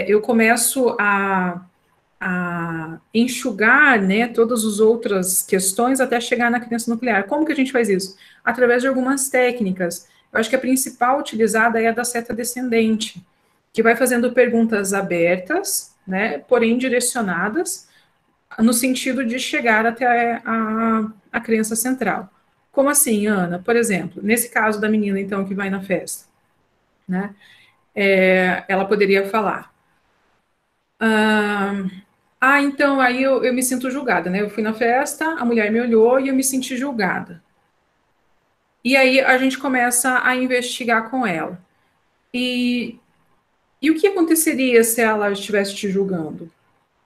eu começo a enxugar, né, todas as outras questões até chegar na crença nuclear. Como que a gente faz isso? Através de algumas técnicas. Eu acho que a principal utilizada é a da seta descendente, que vai fazendo perguntas abertas, né, porém direcionadas, no sentido de chegar até a crença central. Como assim, Ana? Por exemplo, nesse caso da menina, então, que vai na festa, né, ela poderia falar, então, aí eu me sinto julgada, né, eu fui na festa, a mulher me olhou e eu me senti julgada. E aí a gente começa a investigar com ela. E o que aconteceria se ela estivesse te julgando?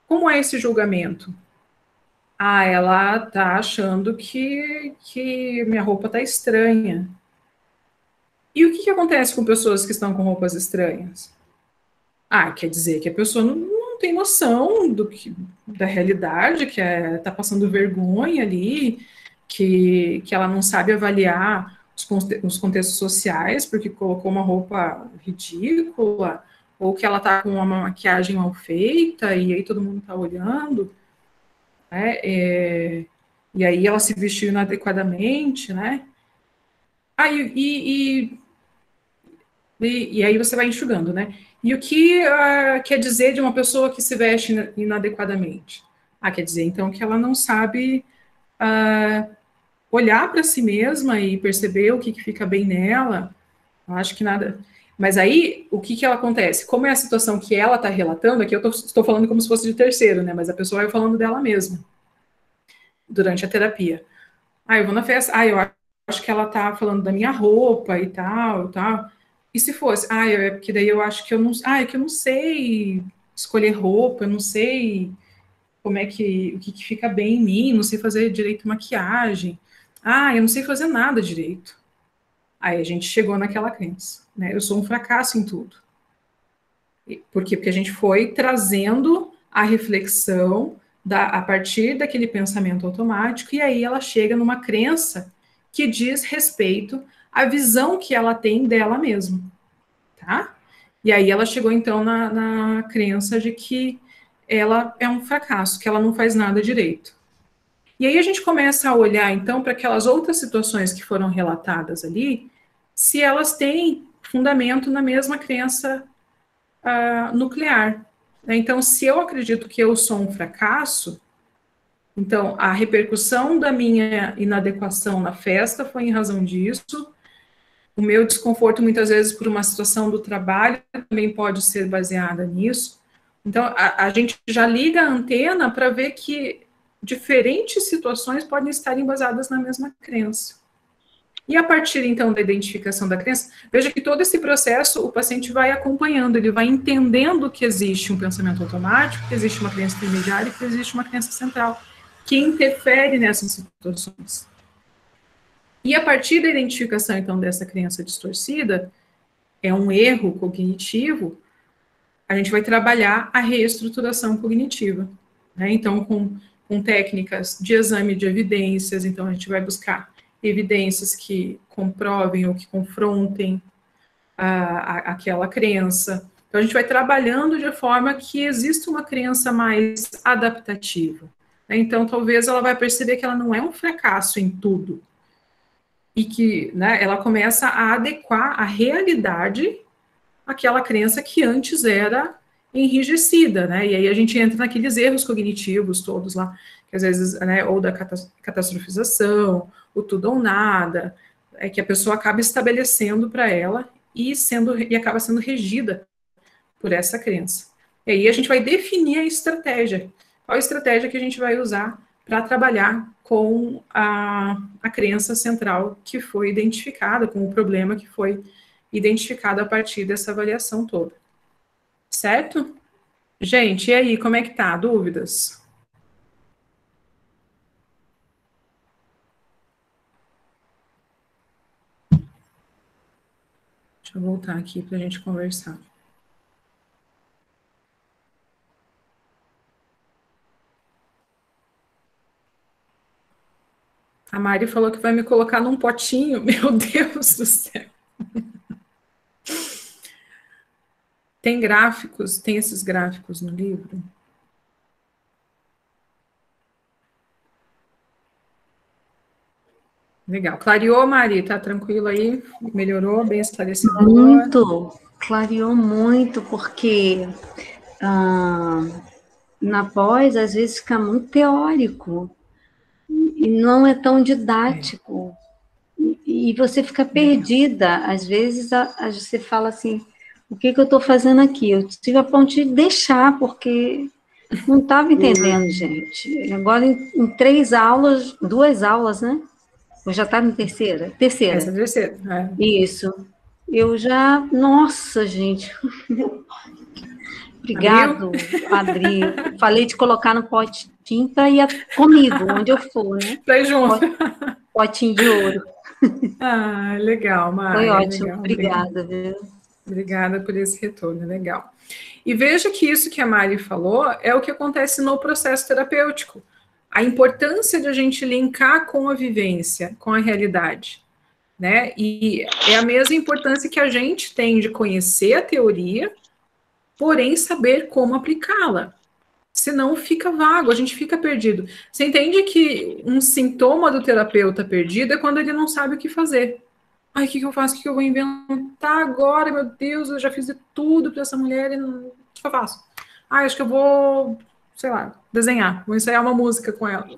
Como é esse julgamento? Ela tá achando que minha roupa tá estranha. E o que acontece com pessoas que estão com roupas estranhas? Quer dizer que a pessoa não tem noção da realidade, que tá passando vergonha ali, que ela não sabe avaliar os contextos sociais, porque colocou uma roupa ridícula, ou que ela tá com uma maquiagem mal feita, e aí todo mundo tá olhando, né? E aí ela se vestiu inadequadamente, né? E aí você vai enxugando, né? E o que quer dizer de uma pessoa que se veste inadequadamente? Quer dizer, então, que ela não sabe olhar para si mesma e perceber o que fica bem nela. Eu acho que nada... Mas aí, o que ela acontece? Como é a situação que ela está relatando, aqui eu estou falando como se fosse de terceiro, né? Mas a pessoa vai falando dela mesma durante a terapia. Eu vou na festa, eu acho que ela tá falando da minha roupa e tal. E se fosse, é porque daí eu acho que eu não, é que eu não sei escolher roupa, eu não sei como é que, o que fica bem em mim, não sei fazer direito maquiagem. Eu não sei fazer nada direito. Aí a gente chegou naquela crença, né? Eu sou um fracasso em tudo. Por quê? Porque a gente foi trazendo a reflexão a partir daquele pensamento automático, e aí ela chega numa crença que diz respeito à visão que ela tem dela mesma, tá? E aí ela chegou, então, na crença de que ela é um fracasso, que ela não faz nada direito. E aí a gente começa a olhar, então, para aquelas outras situações que foram relatadas ali, se elas têm fundamento na mesma crença nuclear. Então, se eu acredito que eu sou um fracasso, então a repercussão da minha inadequação na festa foi em razão disso. O meu desconforto, muitas vezes, por uma situação do trabalho, também pode ser baseada nisso. Então, a gente já liga a antena para ver que diferentes situações podem estar embasadas na mesma crença. E a partir, então, da identificação da crença, veja que todo esse processo o paciente vai acompanhando, ele vai entendendo que existe um pensamento automático, que existe uma crença intermediária e que existe uma crença central, que interfere nessas situações. E a partir da identificação, então, dessa crença distorcida, é um erro cognitivo, a gente vai trabalhar a reestruturação cognitiva, né? Então, com técnicas de exame de evidências, então a gente vai buscar evidências que comprovem ou que confrontem aquela crença. Então, a gente vai trabalhando de forma que exista uma crença mais adaptativa. Né? Então, talvez ela vai perceber que ela não é um fracasso em tudo. E que, né, ela começa a adequar a realidade àquela crença que antes era enrijecida, né? E aí a gente entra naqueles erros cognitivos todos lá, que às vezes, né, ou da catastrofização, o tudo ou nada, que a pessoa acaba estabelecendo para ela e acaba sendo regida por essa crença. E aí a gente vai definir a estratégia. Qual a estratégia que a gente vai usar para trabalhar com a crença central que foi identificada, com o problema que foi identificado a partir dessa avaliação toda. Certo? Gente, e aí, como é que tá? Dúvidas? Deixa eu voltar aqui para a gente conversar. A Mari falou que vai me colocar num potinho. Meu Deus do céu. Tem gráficos, tem esses gráficos no livro? Legal. Clareou, Mari? Tá tranquilo aí? Melhorou? Bem esclarecedor? Muito. Clareou muito, porque na pós, às vezes, fica muito teórico e não é tão didático. E você fica perdida. Às vezes, você fala assim, o que eu estou fazendo aqui? Eu tive a ponto de deixar, porque não estava entendendo, gente. Agora, em 3 aulas, 2 aulas, né? Ou já está na terceira? Terceira. Essa é a terceira. É. Isso. Eu já... Nossa, gente. Obrigado, Adri. Falei de colocar no potinho para ir comigo, onde eu for, né? Para ir junto. Potinho de ouro. Ah, legal, Mari. Foi ótimo. Legal, obrigada, viu? Obrigada por esse retorno, legal. E veja que isso que a Mari falou é o que acontece no processo terapêutico. A importância de a gente linkar com a vivência, com a realidade, né? E é a mesma importância que a gente tem de conhecer a teoria, porém saber como aplicá-la. Senão fica vago, a gente fica perdido. Você entende que um sintoma do terapeuta perdido é quando ele não sabe o que fazer. Ai, o que eu faço? O que eu vou inventar agora? Meu Deus, eu já fiz de tudo para essa mulher e não... O que eu faço? Ah, acho que eu vou, sei lá, desenhar. Vou ensaiar uma música com ela.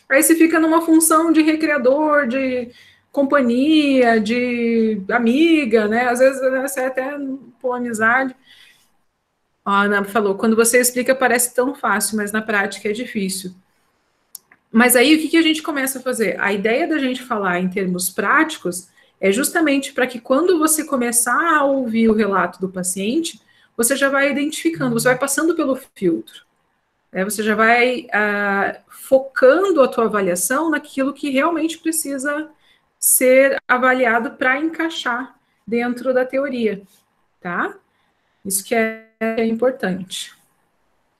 Aí você fica numa função de recreador, de companhia, de amiga, né? Às vezes você até por amizade. A Ana falou, quando você explica parece tão fácil, mas na prática é difícil. Mas aí, o que a gente começa a fazer? A ideia da gente falar em termos práticos é justamente para que quando você começar a ouvir o relato do paciente, você já vai identificando, você vai passando pelo filtro. Né? Você já vai focando a tua avaliação naquilo que realmente precisa ser avaliado para encaixar dentro da teoria, tá? Isso que é importante.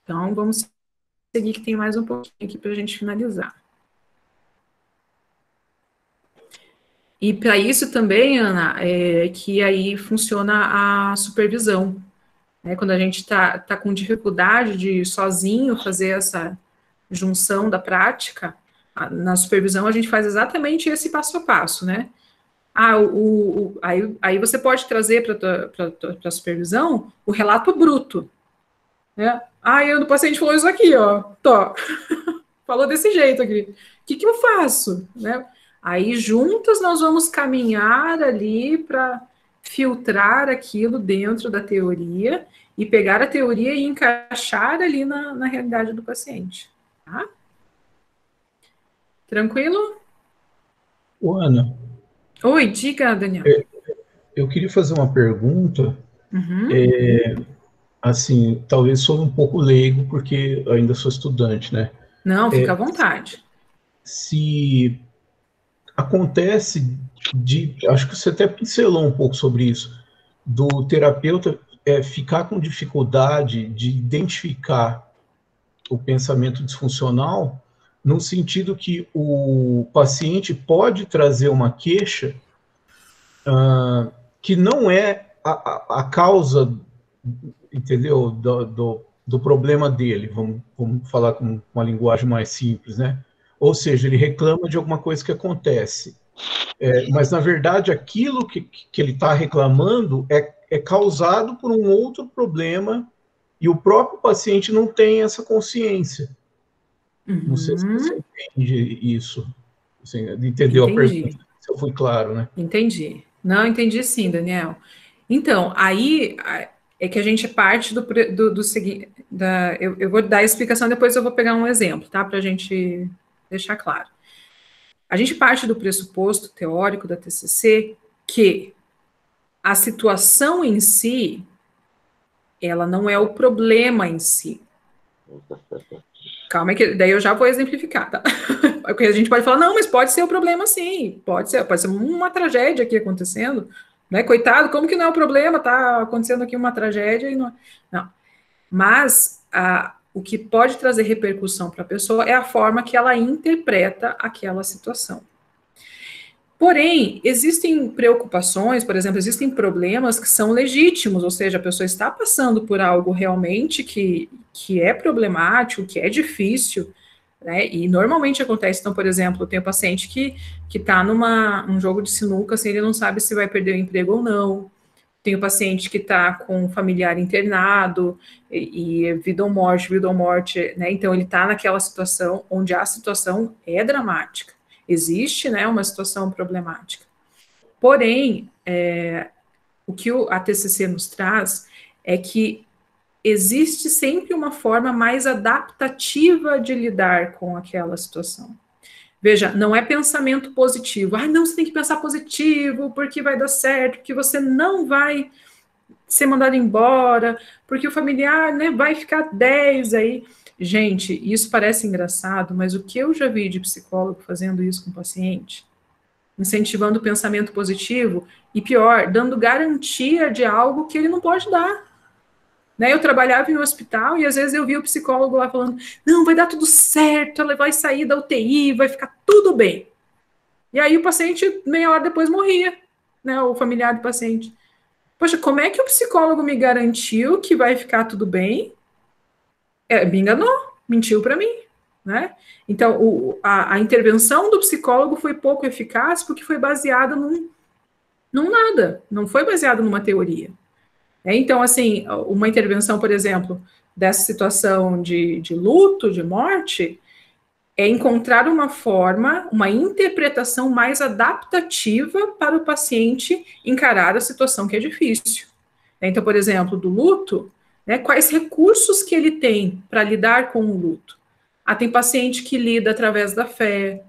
Então, vamos seguir que tem mais um pouquinho aqui para a gente finalizar. E para isso também, Ana, é que aí funciona a supervisão. Né? Quando a gente está com dificuldade de sozinho fazer essa junção da prática, na supervisão a gente faz exatamente esse passo a passo, né? Aí você pode trazer para a supervisão o relato bruto. Né? O paciente falou isso aqui, ó. Falou desse jeito aqui. O que eu faço? Né? Aí, juntas, nós vamos caminhar ali para filtrar aquilo dentro da teoria e pegar a teoria e encaixar ali na realidade do paciente. Tá? Tranquilo? Ô, Ana. Oi, diga, Daniel. Eu queria fazer uma pergunta. Uhum. Assim, talvez sou um pouco leigo, porque ainda sou estudante, né? Não, fica à vontade. Se acontece acho que você até pincelou um pouco sobre isso, do terapeuta ficar com dificuldade de identificar o pensamento disfuncional, no sentido que o paciente pode trazer uma queixa que não é a causa, entendeu, do problema dele, vamos falar com uma linguagem mais simples, né? Ou seja, ele reclama de alguma coisa que acontece. Mas, na verdade, aquilo que ele está reclamando é causado por um outro problema e o próprio paciente não tem essa consciência. Uhum. Não sei se você entende isso. Assim, entendeu a pergunta? Se eu fui claro, né? Entendi. Não, entendi sim, Daniel. Então, aí é que a gente parte do seguinte... Eu vou dar a explicação, depois eu vou pegar um exemplo, tá? Para a gente deixar claro. A gente parte do pressuposto teórico da TCC que a situação em si, ela não é o problema em si. Calma que daí eu já vou exemplificar, tá? Porque a gente pode falar, não, mas pode ser o problema sim, pode ser uma tragédia aqui acontecendo, Né? Coitado, como que não é o problema? Tá acontecendo aqui uma tragédia e não. Não. Mas o que pode trazer repercussão para a pessoa é a forma que ela interpreta aquela situação. Porém, existem preocupações, por exemplo, existem problemas que são legítimos, ou seja, a pessoa está passando por algo realmente que é problemático, que é difícil, né? E normalmente acontece. Então, por exemplo, tem um paciente que está num jogo de sinuca, assim, ele não sabe se vai perder o emprego ou não. Tem o paciente que está com um familiar internado e vida ou morte, né? Então ele está naquela situação onde a situação é dramática. Existe, né, uma situação problemática. Porém, o que a TCC nos traz é que existe sempre uma forma mais adaptativa de lidar com aquela situação. Veja, não é pensamento positivo. Ah, não, você tem que pensar positivo, porque vai dar certo, porque você não vai ser mandado embora, porque o familiar, né, vai ficar 10 aí. Gente, isso parece engraçado, mas o que eu já vi de psicólogo fazendo isso com o paciente, incentivando o pensamento positivo, e pior, dando garantia de algo que ele não pode dar. Né, eu trabalhava em um hospital e às vezes eu via o psicólogo lá falando, não, vai dar tudo certo, ela vai sair da UTI, vai ficar tudo bem. E aí o paciente, meia hora depois, morria, né, o familiar do paciente. Poxa, como é que o psicólogo me garantiu que vai ficar tudo bem? Me enganou, mentiu para mim, né? Então, a intervenção do psicólogo foi pouco eficaz porque foi baseada num nada, não foi baseada numa teoria. Então, assim, uma intervenção, por exemplo, dessa situação de luto, de morte, é encontrar uma forma, uma interpretação mais adaptativa para o paciente encarar a situação que é difícil. Então, por exemplo, do luto, né, quais recursos que ele tem para lidar com o luto? Tem paciente que lida através da fé,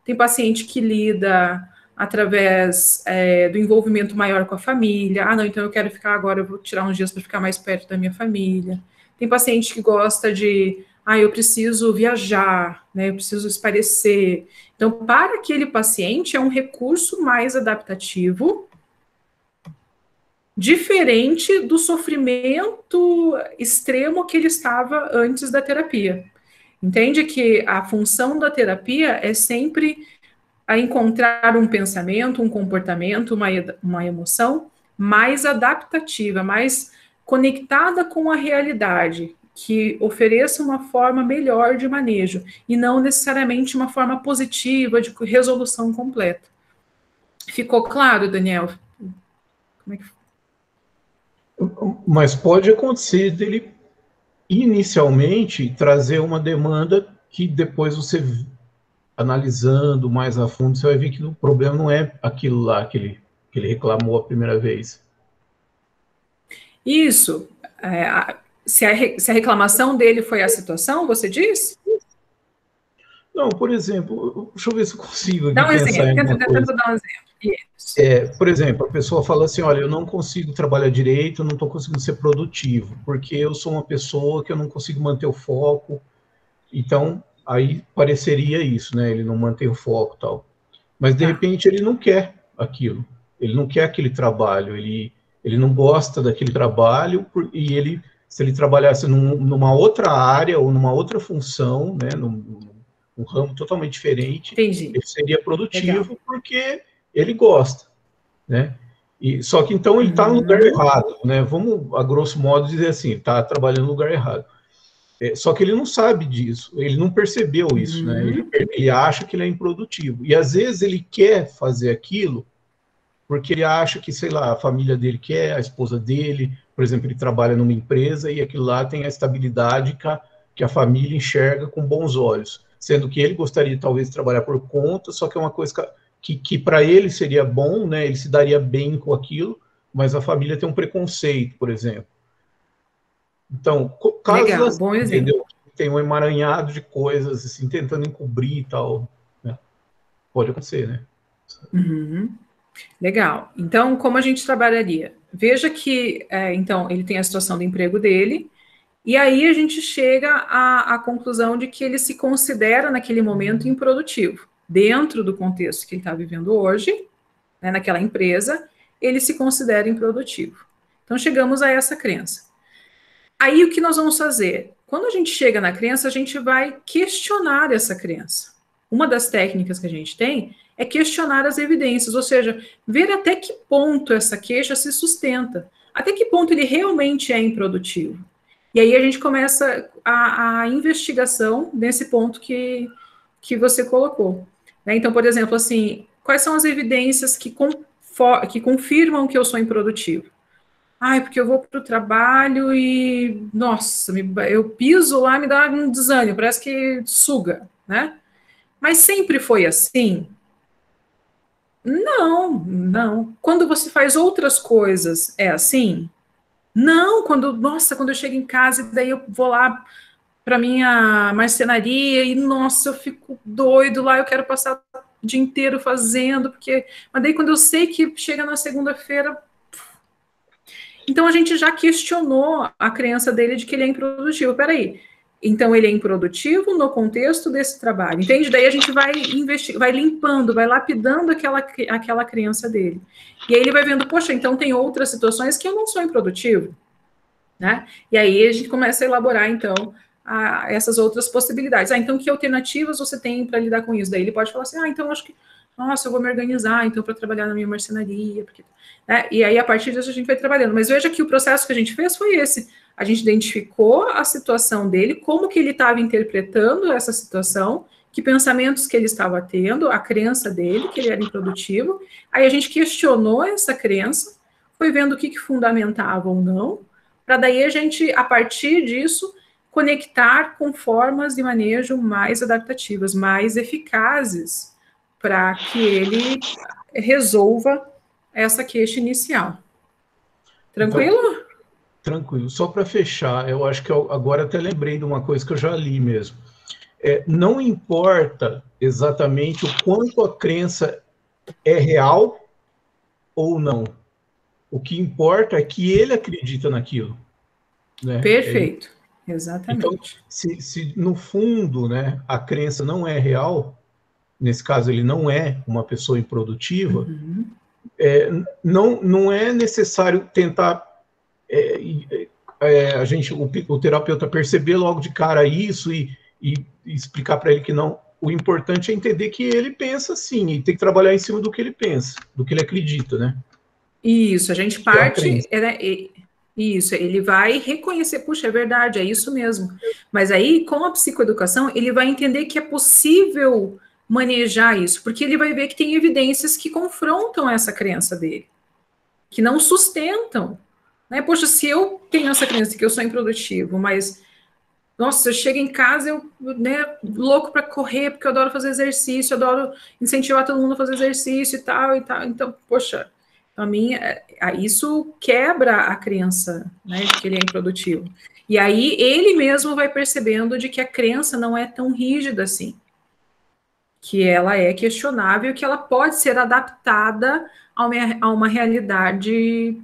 tem paciente que lida através do envolvimento maior com a família. Não, então eu quero ficar agora, eu vou tirar uns dias para ficar mais perto da minha família. Tem paciente que gosta de, eu preciso viajar, né, eu preciso espairecer. Então, para aquele paciente, é um recurso mais adaptativo, diferente do sofrimento extremo que ele estava antes da terapia. Entende que a função da terapia é sempre a encontrar um pensamento, um comportamento, uma emoção mais adaptativa, mais conectada com a realidade, que ofereça uma forma melhor de manejo, e não necessariamente uma forma positiva de resolução completa. Ficou claro, Daniel? Como é que... Mas pode acontecer dele, inicialmente, trazer uma demanda que depois você, analisando mais a fundo, você vai ver que o problema não é aquilo lá que ele reclamou a primeira vez. Isso. Se a reclamação dele foi a situação, você diz? Não, por exemplo, deixa eu ver se eu consigo aqui Dá um pensar exemplo, em alguma coisa. tenta dar um exemplo. Isso. Por exemplo, a pessoa fala assim, olha, eu não consigo trabalhar direito, eu não estou conseguindo ser produtivo, porque eu sou uma pessoa que eu não consigo manter o foco. Então, aí pareceria isso, né? Ele não mantém o foco e tal. Mas, de repente, ele não quer aquilo. Ele não quer aquele trabalho. Ele não gosta daquele trabalho e ele, se ele trabalhasse numa outra área ou numa outra função, né? Um ramo totalmente diferente, Entendi. Ele seria produtivo. Legal. Porque ele gosta, né? Só que, então, ele está no lugar errado, né? Vamos, a grosso modo, dizer assim, está trabalhando no lugar errado. Só que ele não sabe disso, ele não percebeu isso, né? Ele acha que ele é improdutivo. E, às vezes, ele quer fazer aquilo porque ele acha que, sei lá, a família dele quer, a esposa dele, por exemplo, ele trabalha numa empresa e aquilo lá tem a estabilidade que a família enxerga com bons olhos, sendo que ele gostaria, talvez, de trabalhar por conta, só que é uma coisa que para ele seria bom, né? Ele se daria bem com aquilo, mas a família tem um preconceito, por exemplo. Então, casos legal, assim, bom exemplo. Entendeu? Tem um emaranhado de coisas, assim, tentando encobrir e tal, né? Pode acontecer, né? Legal. Então, como a gente trabalharia? Veja que, então, ele tem a situação do emprego dele, e aí a gente chega à conclusão de que ele se considera, naquele momento, improdutivo. Dentro do contexto que ele está vivendo hoje, né, naquela empresa, ele se considera improdutivo. Então, chegamos a essa crença. Aí, o que nós vamos fazer? Quando a gente chega na crença, a gente vai questionar essa crença. Uma das técnicas que a gente tem é questionar as evidências, ou seja, ver até que ponto essa queixa se sustenta, até que ponto ele realmente é improdutivo. E aí a gente começa a investigação nesse ponto que você colocou. Né? Então, por exemplo, assim, quais são as evidências que confirmam que eu sou improdutivo? Porque eu vou para o trabalho e, nossa, eu piso lá, me dá um desânimo, parece que suga, né? Mas sempre foi assim? Não. Quando você faz outras coisas, é assim? Não, quando eu chego em casa e daí eu vou lá para minha marcenaria e, nossa, eu fico doido lá, eu quero passar o dia inteiro fazendo, mas daí quando eu sei que chega na segunda-feira... Então, a gente já questionou a crença dele de que ele é improdutivo. Peraí, então ele é improdutivo no contexto desse trabalho, entende? Daí a gente vai limpando, vai lapidando aquela crença dele. E aí ele vai vendo, poxa, então tem outras situações que eu não sou improdutivo, né? E aí a gente começa a elaborar, então, essas outras possibilidades. Então, que alternativas você tem para lidar com isso? Daí ele pode falar assim, então acho que, nossa, eu vou me organizar, então, para trabalhar na minha marcenaria, porque... Né? E aí, a partir disso, a gente vai trabalhando. Mas veja que o processo que a gente fez foi esse. A gente identificou a situação dele, como que ele estava interpretando essa situação, que pensamentos que ele estava tendo, a crença dele, que ele era improdutivo. Aí a gente questionou essa crença, foi vendo o que fundamentava ou não, para daí a gente, a partir disso, conectar com formas de manejo mais adaptativas, mais eficazes, para que ele resolva essa queixa inicial. Tranquilo? Então, tranquilo. Só para fechar, eu acho que agora até lembrei de uma coisa que eu já li mesmo. Não importa exatamente o quanto a crença é real ou não. O que importa é que ele acredita naquilo. Né? Perfeito. Exatamente. Então, se no fundo, né, a crença não é real, nesse caso ele não é uma pessoa improdutiva, não é necessário tentar o terapeuta perceber logo de cara isso e explicar para ele que não. O importante é entender que ele pensa assim, e tem que trabalhar em cima do que ele pensa, do que ele acredita, né? Isso, a gente parte... Isso, ele vai reconhecer, puxa, é verdade, é isso mesmo. Mas aí, com a psicoeducação, ele vai entender que é possível manejar isso, porque ele vai ver que tem evidências que confrontam essa crença dele, que não sustentam. Né? Poxa, se eu tenho essa crença que eu sou improdutivo, mas, nossa, eu chego em casa, eu, né, louco para correr, porque eu adoro fazer exercício, eu adoro incentivar todo mundo a fazer exercício e tal, então, poxa... Para mim, isso quebra a crença, né, de que ele é improdutivo. E aí, ele mesmo vai percebendo de que a crença não é tão rígida assim, que ela é questionável, que ela pode ser adaptada a uma realidade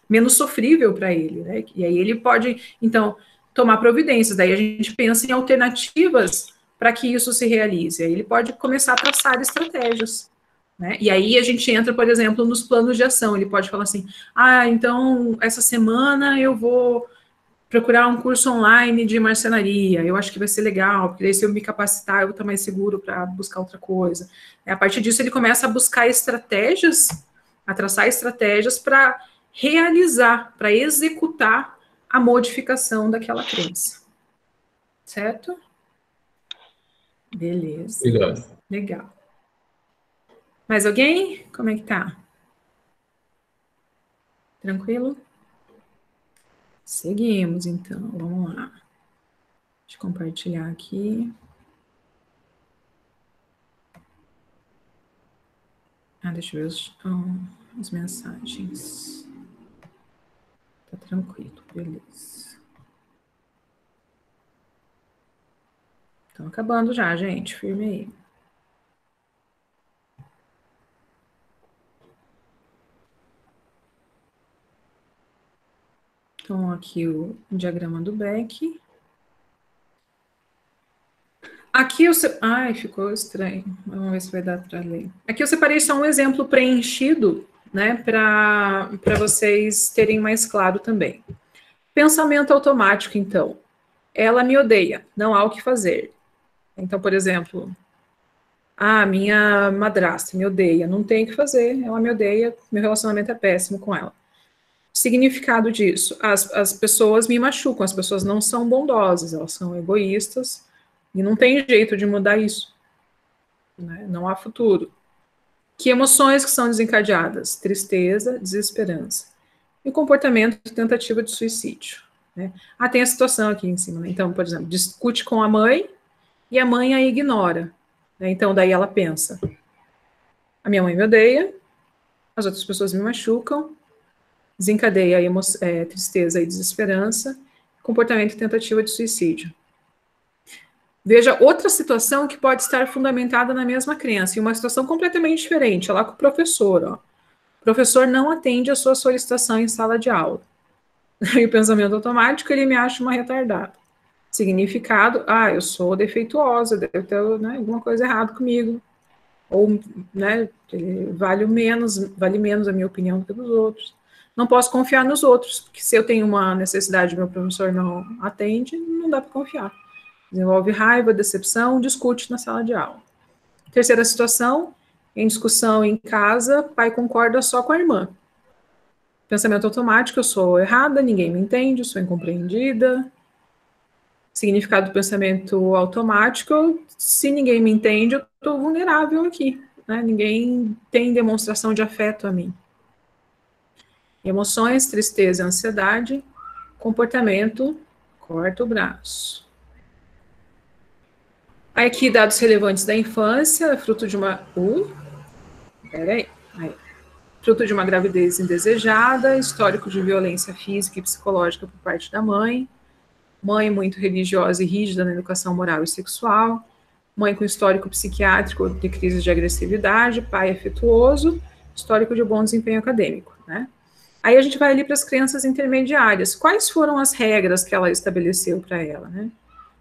menos sofrível para ele, né? E aí ele pode, então, tomar providências. Daí a gente pensa em alternativas para que isso se realize. Aí ele pode começar a traçar estratégias. Né? E aí a gente entra, por exemplo, nos planos de ação. Ele pode falar assim, então essa semana eu vou procurar um curso online de marcenaria, eu acho que vai ser legal, porque daí se eu me capacitar, eu vou estar mais seguro para buscar outra coisa. A partir disso ele começa a buscar estratégias, a traçar estratégias para realizar, para executar a modificação daquela crença. Certo? Beleza. Legal. Mais alguém? Como é que tá? Tranquilo? Seguimos, então. Vamos lá. Deixa eu compartilhar aqui. Deixa eu ver as mensagens. Tá tranquilo, beleza. Estão acabando já, gente. Firme aí. Então, aqui o diagrama do Beck. Aqui eu... ficou estranho. Vamos ver se vai dar para ler. Aqui eu separei só um exemplo preenchido, né, para vocês terem mais claro também. Pensamento automático, então. Ela me odeia, não há o que fazer. Então, por exemplo, minha madrasta me odeia, não tem o que fazer, ela me odeia, meu relacionamento é péssimo com ela. Significado disso, as pessoas me machucam, as pessoas não são bondosas, elas são egoístas, e não tem jeito de mudar isso, né? Não há futuro. Que emoções que são desencadeadas? Tristeza, desesperança. E comportamento de tentativa de suicídio, né? Tem a situação aqui em cima, né? Então, por exemplo, discute com a mãe e a mãe a ignora, né? Então, daí ela pensa, a minha mãe me odeia, as outras pessoas me machucam, desencadeia tristeza e desesperança, comportamento e tentativa de suicídio. Veja outra situação que pode estar fundamentada na mesma crença, e uma situação completamente diferente, lá com o professor. Ó. O professor não atende a sua solicitação em sala de aula. E o pensamento automático, ele me acha uma retardada. Significado, eu sou defeituosa, deve ter, né, alguma coisa errada comigo. Ou, né, vale menos a minha opinião do que a dos outros. Não posso confiar nos outros, porque se eu tenho uma necessidade e meu professor não atende, não dá para confiar. Desenvolve raiva, decepção, discute na sala de aula. Terceira situação, em discussão em casa, pai concorda só com a irmã. Pensamento automático, eu sou errada, ninguém me entende, sou incompreendida. Significado do pensamento automático, se ninguém me entende, eu estou vulnerável aqui, né? Ninguém tem demonstração de afeto a mim. Emoções, tristeza, ansiedade. Comportamento, corta o braço. Aqui, dados relevantes da infância, fruto de uma... Fruto de uma gravidez indesejada, histórico de violência física e psicológica por parte da mãe muito religiosa e rígida na educação moral e sexual, mãe com histórico psiquiátrico de crises de agressividade, pai afetuoso, histórico de bom desempenho acadêmico, né? Aí a gente vai ali para as crenças intermediárias. Quais foram as regras que ela estabeleceu para ela, né?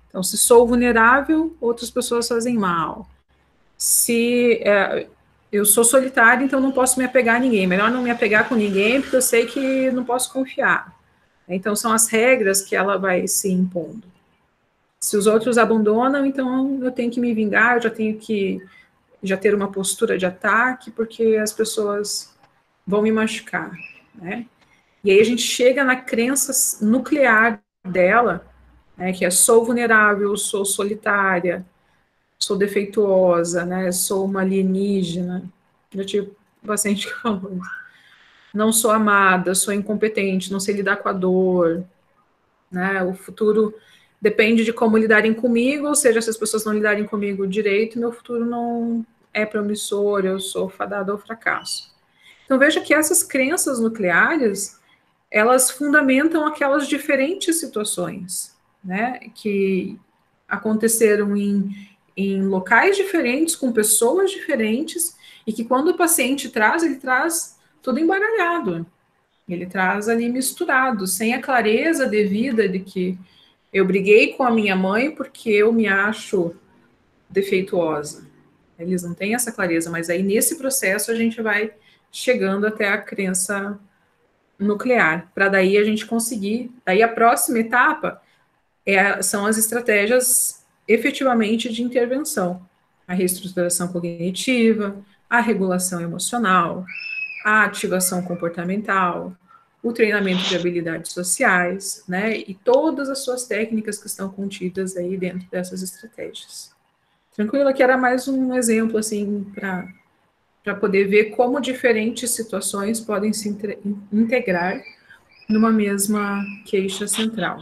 Então, se sou vulnerável, outras pessoas fazem mal. Se eu sou solitária, então não posso me apegar a ninguém. Melhor não me apegar com ninguém, porque eu sei que não posso confiar. Então, são as regras que ela vai se impondo. Se os outros abandonam, então eu tenho que me vingar, eu já tenho que ter uma postura de ataque, porque as pessoas vão me machucar, né? E aí a gente chega na crença nuclear dela, né, que é sou vulnerável, sou solitária, sou defeituosa, né, sou uma alienígena. Já tive paciente que falou isso. Não sou amada, sou incompetente, não sei lidar com a dor, né? O futuro depende de como lidarem comigo, ou seja, se as pessoas não lidarem comigo direito, meu futuro não é promissor, eu sou fadada ao fracasso. Então veja que essas crenças nucleares, elas fundamentam aquelas diferentes situações, né? Que aconteceram em locais diferentes, com pessoas diferentes, e que quando o paciente traz, ele traz tudo embaralhado. Ele traz ali misturado, sem a clareza devida de que eu briguei com a minha mãe porque eu me acho defeituosa. Eles não têm essa clareza, mas aí nesse processo a gente vai chegando até a crença nuclear, para daí a gente conseguir. Daí a próxima etapa são as estratégias efetivamente de intervenção. A reestruturação cognitiva, a regulação emocional, a ativação comportamental, o treinamento de habilidades sociais, né, e todas as suas técnicas que estão contidas aí dentro dessas estratégias. Tranquilo? Aqui era mais um exemplo, assim, para poder ver como diferentes situações podem se integrar numa mesma queixa central.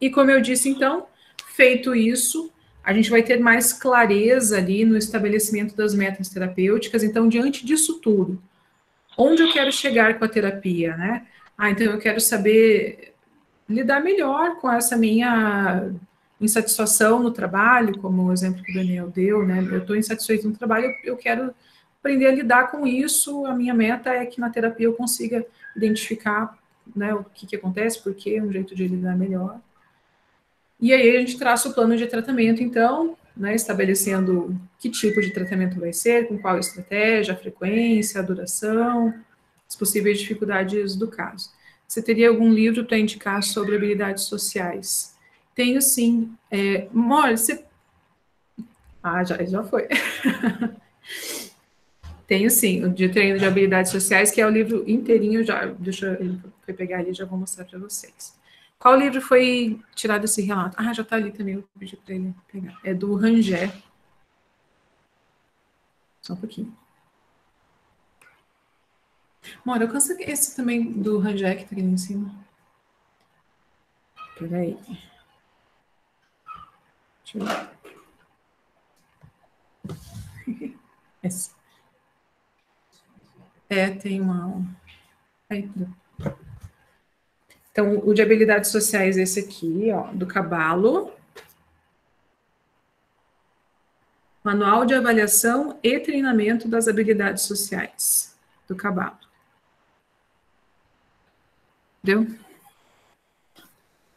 E como eu disse, então, feito isso, a gente vai ter mais clareza ali no estabelecimento das metas terapêuticas. Então, diante disso tudo, onde eu quero chegar com a terapia, né? Então eu quero saber lidar melhor com essa minha insatisfação no trabalho, como o exemplo que o Daniel deu, né? Eu estou insatisfeito no trabalho, eu quero aprender a lidar com isso. A minha meta é que na terapia eu consiga identificar, né, o que acontece, por quê, um jeito de lidar melhor. E aí a gente traça o plano de tratamento, então, né, estabelecendo que tipo de tratamento vai ser, com qual estratégia, a frequência, a duração, as possíveis dificuldades do caso. Você teria algum livro para indicar sobre habilidades sociais? Tenho sim. Mole, você... Ah, já foi. Tenho sim, o de treino de habilidades sociais, que é o livro inteirinho, deixa eu pegar ali, já vou mostrar para vocês. Qual livro foi tirado esse relato? Ah, já está ali também, eu pedi para ele pegar. É do Rangel. Só um pouquinho. Mora, alcança esse também do Rangel que está aqui em cima. Peraí. Deixa eu ver. Esse. Tem uma... Aí, então, o de habilidades sociais é esse aqui, ó, do Caballo. Manual de avaliação e treinamento das habilidades sociais, do Caballo. Entendeu?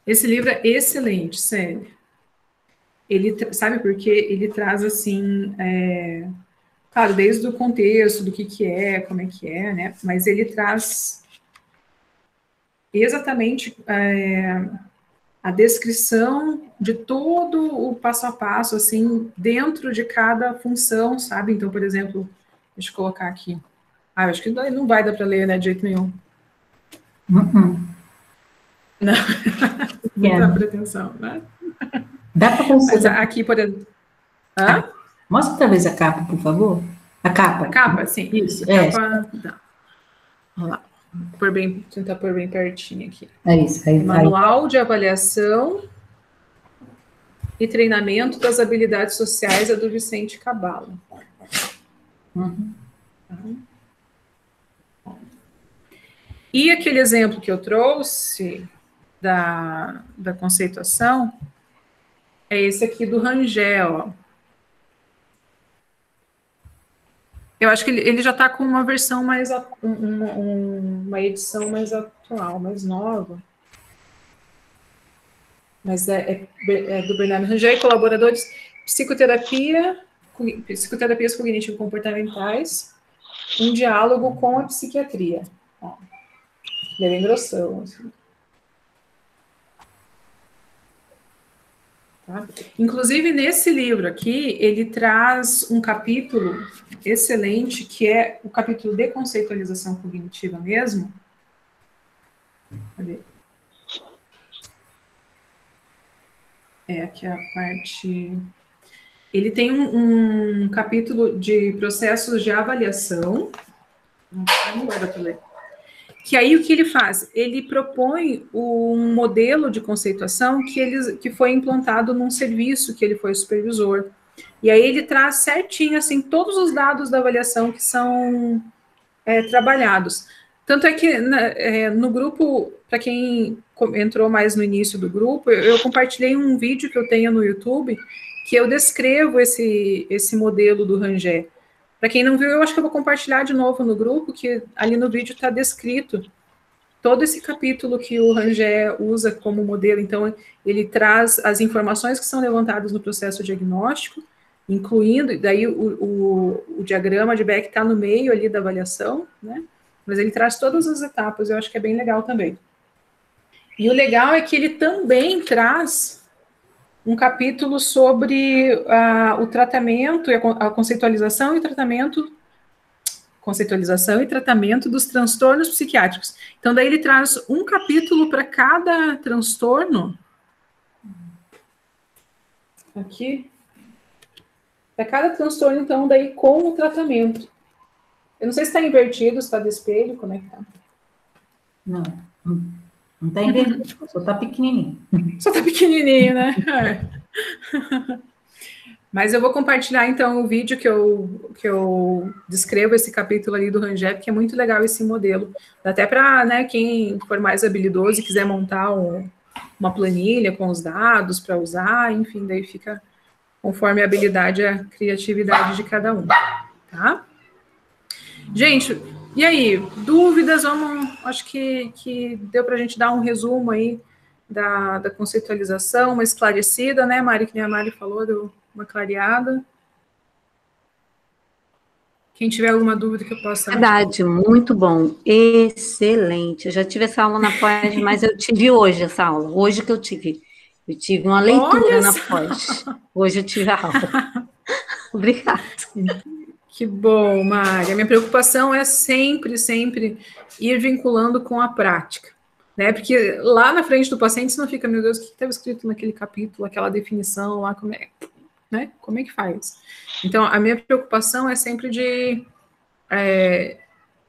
Esse livro é excelente, sério. Ele, sabe por quê? Ele traz, assim, claro, desde o contexto, do que é, como é que é, né? Mas ele traz exatamente a descrição de todo o passo a passo, assim, dentro de cada função, sabe? Então, por exemplo, deixa eu colocar aqui. Eu acho que não vai dar para ler, né, de jeito nenhum. Não, muita pretensão, né? Dá para conseguir. Mas aqui, por exemplo... Mostra outra vez a capa, por favor. A capa. A capa, sim. Isso, capa, dá. Vamos lá. Tentar pôr bem pertinho aqui. É isso. Manual de avaliação e treinamento das habilidades sociais é do Vicente Caballo. E aquele exemplo que eu trouxe da conceituação é esse aqui do Rangel. Eu acho que ele já está com uma versão mais... uma edição mais atual, mais nova. Mas é do Bernardo Rangel e colaboradores, psicoterapias cognitivo-comportamentais, um diálogo com a psiquiatria. Ele é bem grossão, assim. Tá? Inclusive, nesse livro aqui, ele traz um capítulo excelente, que é o capítulo de conceitualização cognitiva mesmo. Cadê? Aqui é a parte... Ele tem um capítulo de processos de avaliação. Não vai dar para ler. Que aí o que ele faz? Ele propõe um modelo de conceituação que foi implantado num serviço que ele foi supervisor. E aí ele traz certinho, assim, todos os dados da avaliação que são trabalhados. Tanto é que no grupo, para quem entrou mais no início do grupo, eu compartilhei um vídeo que eu tenho no YouTube, que eu descrevo esse modelo do Rangel. Para quem não viu, eu acho que eu vou compartilhar de novo no grupo, que ali no vídeo está descrito todo esse capítulo que o Rangel usa como modelo. Então, ele traz as informações que são levantadas no processo diagnóstico, incluindo, e daí o diagrama de Beck está no meio ali da avaliação, né? Mas ele traz todas as etapas, eu acho que é bem legal também. E o legal é que ele também traz um capítulo sobre o tratamento, a conceitualização e tratamento dos transtornos psiquiátricos. Então, daí ele traz um capítulo para cada transtorno. Aqui. Para cada transtorno, então, daí com o tratamento. Eu não sei se está invertido, se está de espelho, como é que está? Não está invertido, só está pequenininho. Só está pequenininho, né? Mas eu vou compartilhar, então, o vídeo que eu descrevo esse capítulo ali do Rangel, que é muito legal esse modelo. Dá até para, né, quem for mais habilidoso e quiser montar uma planilha com os dados para usar, enfim, daí fica conforme a habilidade e a criatividade de cada um, tá? Gente, e aí, dúvidas? Acho que deu para a gente dar um resumo aí da conceitualização, uma esclarecida, né, Mari, que nem a Mari falou, uma clareada. Quem tiver alguma dúvida que eu possa... Verdade, muito bom, excelente. Eu já tive essa aula na pós, mas eu tive hoje essa aula, hoje que eu tive. Eu tive uma leitura na pós. Hoje eu tive a aula. Obrigada. Que bom, Mari. A minha preocupação é sempre, sempre ir vinculando com a prática, né? Porque lá na frente do paciente você não fica, meu Deus, o que estava escrito naquele capítulo, aquela definição lá, como é, né? Como é que faz? Então, a minha preocupação é sempre de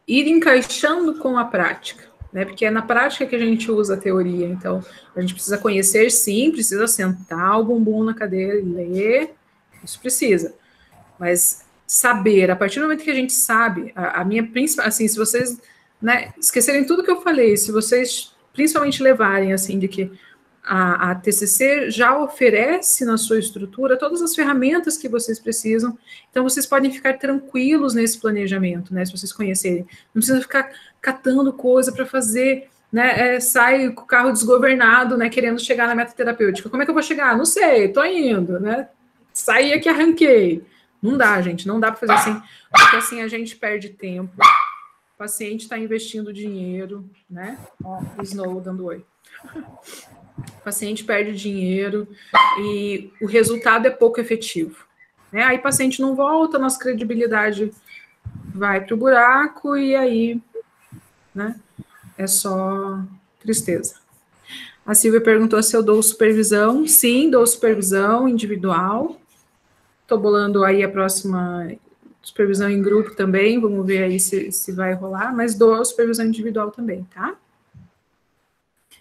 ir encaixando com a prática, né? Porque é na prática que a gente usa a teoria. Então, a gente precisa conhecer, sim, precisa sentar o bumbum na cadeira e ler, isso precisa. Mas saber, a partir do momento que a gente sabe, a minha principal, assim, se vocês, né, esquecerem tudo que eu falei, se vocês principalmente levarem, assim, de que a TCC já oferece na sua estrutura todas as ferramentas que vocês precisam, então vocês podem ficar tranquilos nesse planejamento, né, se vocês conhecerem. Não precisa ficar catando coisa para fazer, né, sai com o carro desgovernado, né, querendo chegar na meta terapêutica. Como é que eu vou chegar? Não sei, tô indo, né, saí aqui, arranquei. Não dá, gente, não dá para fazer assim, porque assim a gente perde tempo, o paciente está investindo dinheiro, né, ó, o Snow dando oi. O paciente perde dinheiro e o resultado é pouco efetivo, né? Aí o paciente não volta, nossa credibilidade vai para o buraco e aí, né, é só tristeza. A Silvia perguntou se eu dou supervisão. Sim, dou supervisão individual. Estou bolando aí a próxima supervisão em grupo também, vamos ver aí se vai rolar, mas dou supervisão individual também, tá?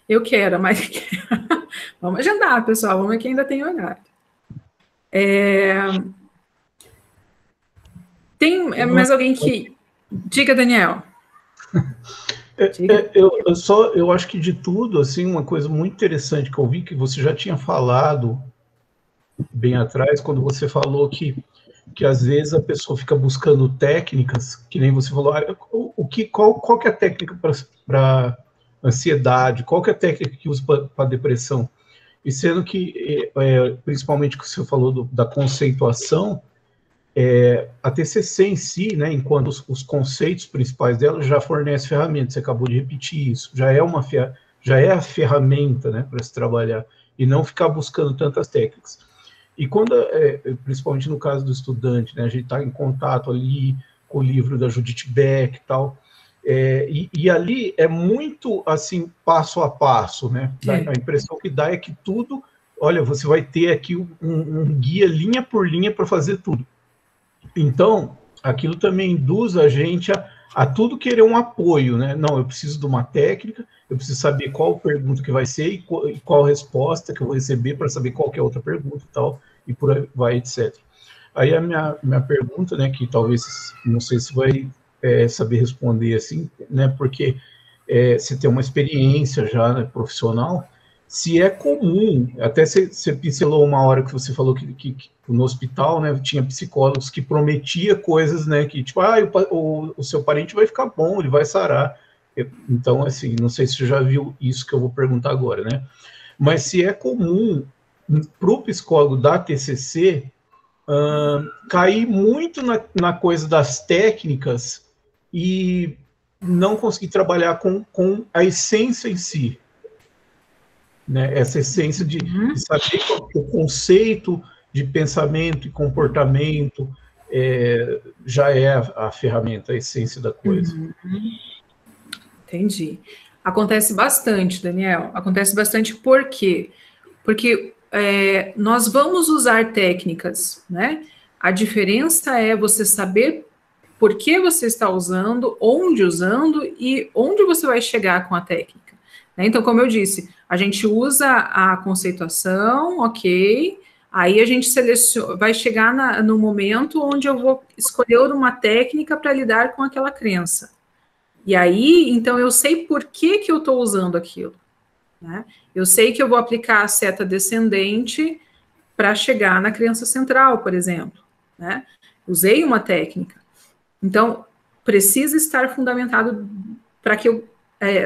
Eu quero, mas vamos agendar, pessoal, vamos ver que ainda tem horário. Tem mais alguém que... Diga, Daniel. Diga. Eu acho que de tudo, assim, uma coisa muito interessante que eu vi, que você já tinha falado bem atrás, quando você falou que às vezes a pessoa fica buscando técnicas, que nem você falou, qual que é a técnica para ansiedade, qual que é a técnica que usa para depressão? E sendo que, principalmente que você falou da conceituação, a TCC em si, né, enquanto os conceitos principais dela já fornece ferramentas, você acabou de repetir isso, já é a ferramenta, né, para se trabalhar, e não ficar buscando tantas técnicas. E quando, principalmente no caso do estudante, né, a gente está em contato ali com o livro da Judith Beck e tal, e ali é muito, assim, passo a passo, né? A impressão que dá é que tudo, olha, você vai ter aqui um guia linha por linha para fazer tudo. Então, aquilo também induz a gente a tudo querer um apoio, né? Não, eu preciso de uma técnica, eu preciso saber qual pergunta que vai ser e qual resposta que eu vou receber para saber qual que é a outra pergunta e tal, e por aí vai, etc. Aí a minha pergunta, né, que talvez, não sei se vai saber responder assim, né, porque você tem uma experiência já, né, profissional, se é comum, até você pincelou uma hora que você falou que no hospital, né, tinha psicólogos que prometia coisas, né, que tipo, o seu parente vai ficar bom, ele vai sarar. Então, assim, não sei se você já viu isso que eu vou perguntar agora, né, mas se é comum para o psicólogo da TCC cair muito na coisa das técnicas e não conseguir trabalhar com a essência em si, né? Essa essência de saber qual é o conceito de pensamento e comportamento já é a ferramenta, a essência da coisa. Entendi. Acontece bastante, Daniel. Acontece bastante por quê? Porque nós vamos usar técnicas, né? A diferença é você saber por que você está usando, onde usando e onde você vai chegar com a técnica. Né? Então, como eu disse, a gente usa a conceituação, ok, aí a gente vai chegar no momento onde eu vou escolher uma técnica para lidar com aquela crença. E aí, então, eu sei por que eu estou usando aquilo. Né? Eu sei que eu vou aplicar a seta descendente para chegar na crença central, por exemplo. Né? Usei uma técnica. Então, precisa estar fundamentado para que eu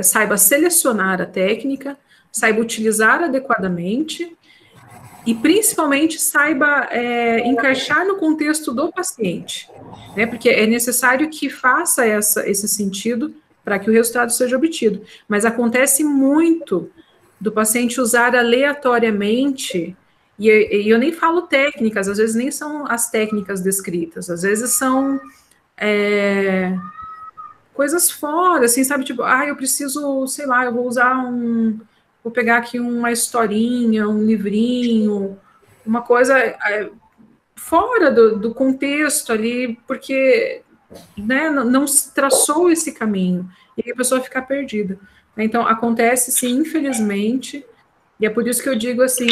saiba selecionar a técnica, saiba utilizar adequadamente e principalmente saiba encaixar no contexto do paciente, né? Porque é necessário que faça esse sentido para que o resultado seja obtido. Mas acontece muito do paciente usar aleatoriamente, e eu nem falo técnicas, às vezes nem são as técnicas descritas, às vezes são coisas fora, assim, sabe, tipo, eu preciso, sei lá, eu vou usar vou pegar aqui uma historinha, um livrinho, uma coisa fora do contexto ali, porque, né, não se traçou esse caminho, e aí a pessoa fica perdida. Então, acontece, sim, infelizmente, e é por isso que eu digo, assim,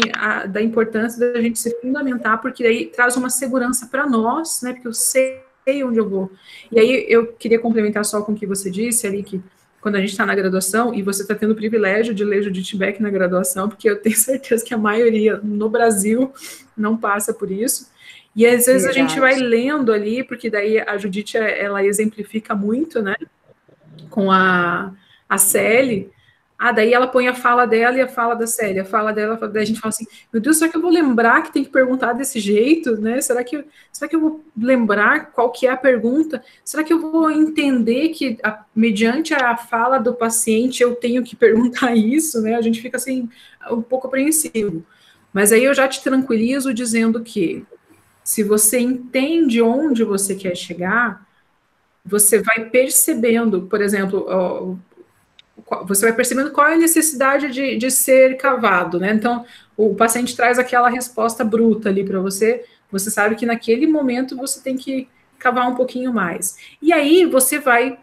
da importância da gente se fundamentar, porque aí traz uma segurança para nós, né, porque eu sei onde eu vou. E aí eu queria complementar só com o que você disse ali, que quando a gente está na graduação, e você está tendo o privilégio de ler Judith Beck na graduação, porque eu tenho certeza que a maioria no Brasil não passa por isso, e às vezes a gente vai lendo ali, porque daí a Judith, ela exemplifica muito, né, com a Célie. Daí ela põe a fala dela e a fala da Célia, a fala dela, daí a gente fala assim, meu Deus, será que eu vou lembrar que tem que perguntar desse jeito, né? Será que eu vou lembrar qual que é a pergunta? Será que eu vou entender que, mediante a fala do paciente, eu tenho que perguntar isso, né? A gente fica assim, um pouco apreensivo. Mas aí eu já te tranquilizo dizendo que, se você entende onde você quer chegar, você vai percebendo, por exemplo, você vai percebendo qual é a necessidade de ser cavado, né? Então, o paciente traz aquela resposta bruta ali para você, você sabe que naquele momento você tem que cavar um pouquinho mais. E aí você vai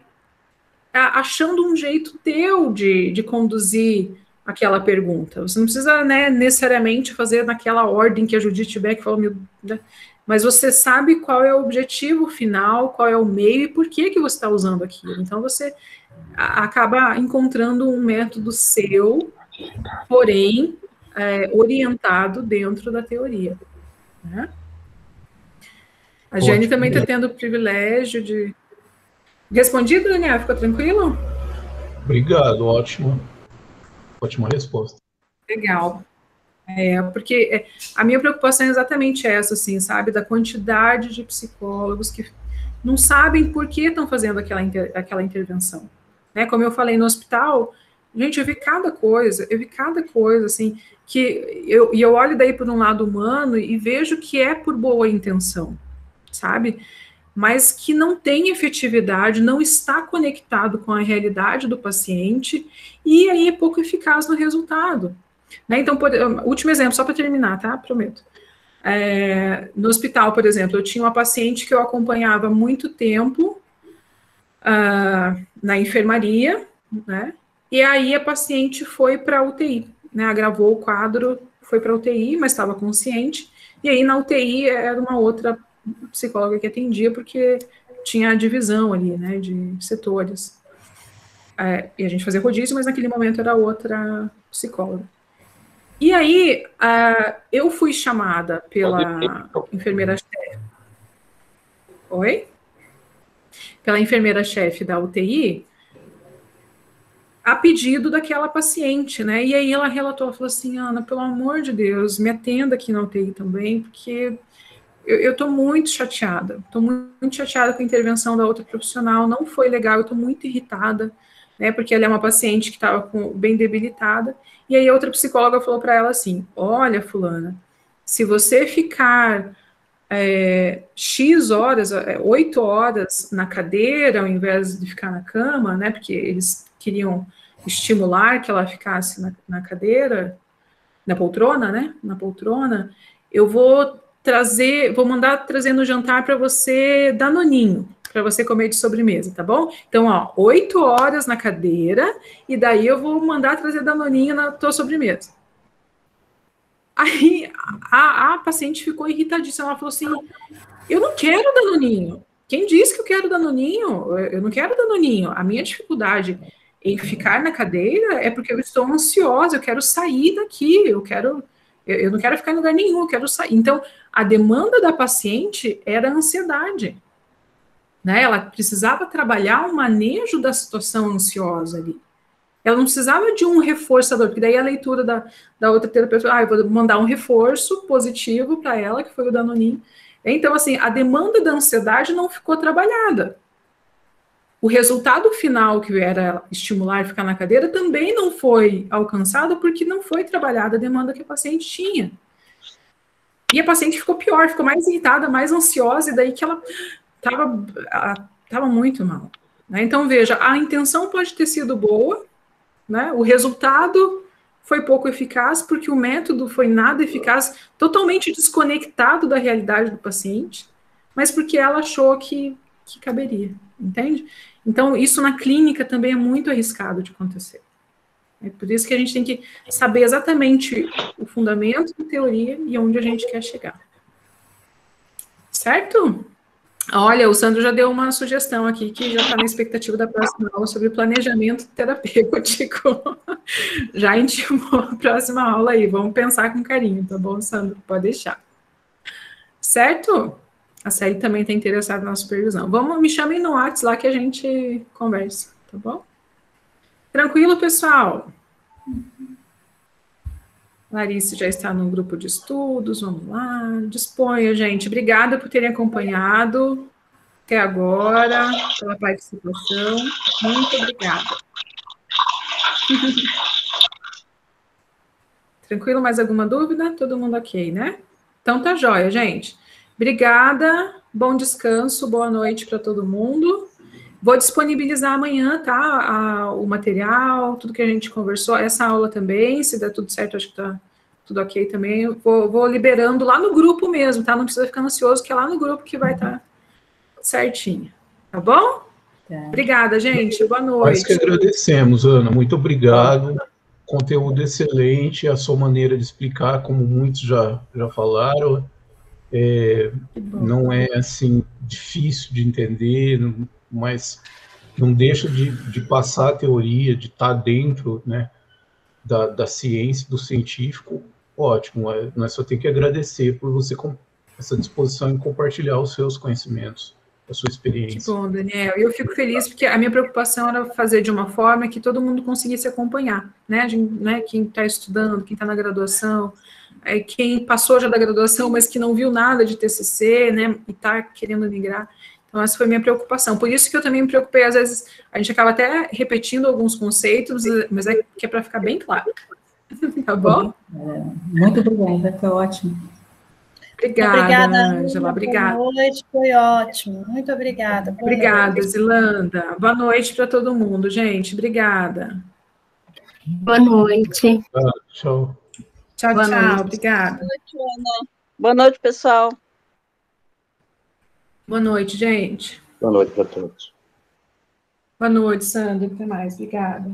achando um jeito teu de conduzir aquela pergunta. Você não precisa, né, necessariamente fazer naquela ordem que a Judith Beck falou, né? Mas você sabe qual é o objetivo final, qual é o meio e por que você está usando aquilo. Então, você acaba encontrando um método seu, porém, orientado dentro da teoria. Né? A Jane também está tendo o privilégio de... Respondido, Daniel? Ficou tranquilo? Obrigado, ótima resposta. Legal. Porque a minha preocupação é exatamente essa, assim, sabe? Da quantidade de psicólogos que não sabem por que estão fazendo aquela intervenção. Né? Como eu falei no hospital, gente, eu vi cada coisa, assim, que eu olho daí por um lado humano e vejo que é por boa intenção, sabe? Mas que não tem efetividade, não está conectado com a realidade do paciente, e aí é pouco eficaz no resultado. Né? Então, último exemplo, só para terminar, tá? Prometo. No hospital, por exemplo, eu tinha uma paciente que eu acompanhava há muito tempo na enfermaria, né? E aí a paciente foi para a UTI, né? Agravou o quadro, foi para a UTI, mas estava consciente, e aí na UTI era uma outra psicóloga que atendia, porque tinha a divisão ali, né, de setores. E a gente fazia rodízio, mas naquele momento era outra psicóloga. E aí, eu fui chamada pela enfermeira-chefe. Oi? Pela enfermeira-chefe da UTI, a pedido daquela paciente, né? E aí ela relatou, falou assim, Ana, pelo amor de Deus, me atenda aqui na UTI também, porque eu estou muito chateada. Estou muito chateada com a intervenção da outra profissional, não foi legal, eu estou muito irritada, né? Porque ela é uma paciente que estava bem debilitada. E aí outra psicóloga falou para ela assim, olha, fulana, se você ficar X horas, 8 horas na cadeira, ao invés de ficar na cama, né, porque eles queriam estimular que ela ficasse na cadeira, na poltrona, né, na poltrona, eu vou mandar trazer no jantar para você danoninho, para você comer de sobremesa, tá bom? Então, 8 horas na cadeira, e daí eu vou mandar trazer danoninho na tua sobremesa. Aí a paciente ficou irritadíssima, ela falou assim, eu não quero danoninho. Quem disse que eu quero danoninho? Eu não quero danoninho. A minha dificuldade em ficar na cadeira é porque eu estou ansiosa, eu quero sair daqui, eu não quero ficar em lugar nenhum, eu quero sair. Então, a demanda da paciente era a ansiedade. Né? Ela precisava trabalhar o manejo da situação ansiosa ali. Ela não precisava de um reforçador, porque daí a leitura da outra terapeuta, eu vou mandar um reforço positivo para ela, que foi o Danoninho. Então, assim, a demanda da ansiedade não ficou trabalhada. O resultado final, que era estimular e ficar na cadeira, também não foi alcançado, porque não foi trabalhada a demanda que a paciente tinha. E a paciente ficou pior, ficou mais irritada, mais ansiosa, e daí que ela estava muito mal. Né? Então, veja, a intenção pode ter sido boa, né? O resultado foi pouco eficaz, porque o método foi nada eficaz, totalmente desconectado da realidade do paciente, mas porque ela achou que caberia, entende? Então, isso na clínica também é muito arriscado de acontecer. É por isso que a gente tem que saber exatamente o fundamento da teoria e onde a gente quer chegar. Certo? Olha, o Sandro já deu uma sugestão aqui, que já está na expectativa da próxima aula sobre planejamento terapêutico. Já intimou a próxima aula aí, vamos pensar com carinho, tá bom, Sandro? Pode deixar. Certo? A Célia também está interessada na supervisão. Me chamem no WhatsApp lá que a gente conversa, tá bom? Tranquilo, pessoal? Larissa já está no grupo de estudos, vamos lá. Disponha, gente. Obrigada por terem acompanhado até agora, pela participação. Muito obrigada. Tranquilo? Mais alguma dúvida? Todo mundo ok, né? Então tá jóia, gente. Obrigada, bom descanso, boa noite para todo mundo. Vou disponibilizar amanhã, tá? O material, tudo que a gente conversou, essa aula também, se der tudo certo, acho que tá tudo ok também. Eu vou liberando lá no grupo mesmo, tá? Não precisa ficar ansioso, que é lá no grupo que vai estar certinho. Tá bom? Tá. Obrigada, gente. Boa noite. Nós que agradecemos, Ana. Muito obrigado. Conteúdo excelente, a sua maneira de explicar, como muitos já falaram, não é assim difícil de entender, mas não deixa de passar a teoria, de estar dentro, né, da ciência, do científico. Ótimo, nós só temos que agradecer por você essa disposição em compartilhar os seus conhecimentos, a sua experiência. Que bom, Daniel. Eu fico feliz porque a minha preocupação era fazer de uma forma que todo mundo conseguisse acompanhar, né? Quem está estudando, quem está na graduação, quem passou já da graduação, mas que não viu nada de TCC, né? E está querendo migrar. Então, essa foi a minha preocupação. Por isso que eu também me preocupei, às vezes, a gente acaba até repetindo alguns conceitos, mas que é para ficar bem claro. Tá bom? Muito obrigada, foi ótimo. Obrigada, Ângela. Obrigada. Boa noite, foi ótimo. Muito obrigada. Obrigada, Zilanda. Boa noite para todo mundo, gente. Obrigada. Boa noite. Tchau. Tchau, Boa tchau. noite. Obrigada. Boa noite, Ana. Boa noite, pessoal. Boa noite, gente. Boa noite para todos. Boa noite, Sandra. Até mais. Obrigada.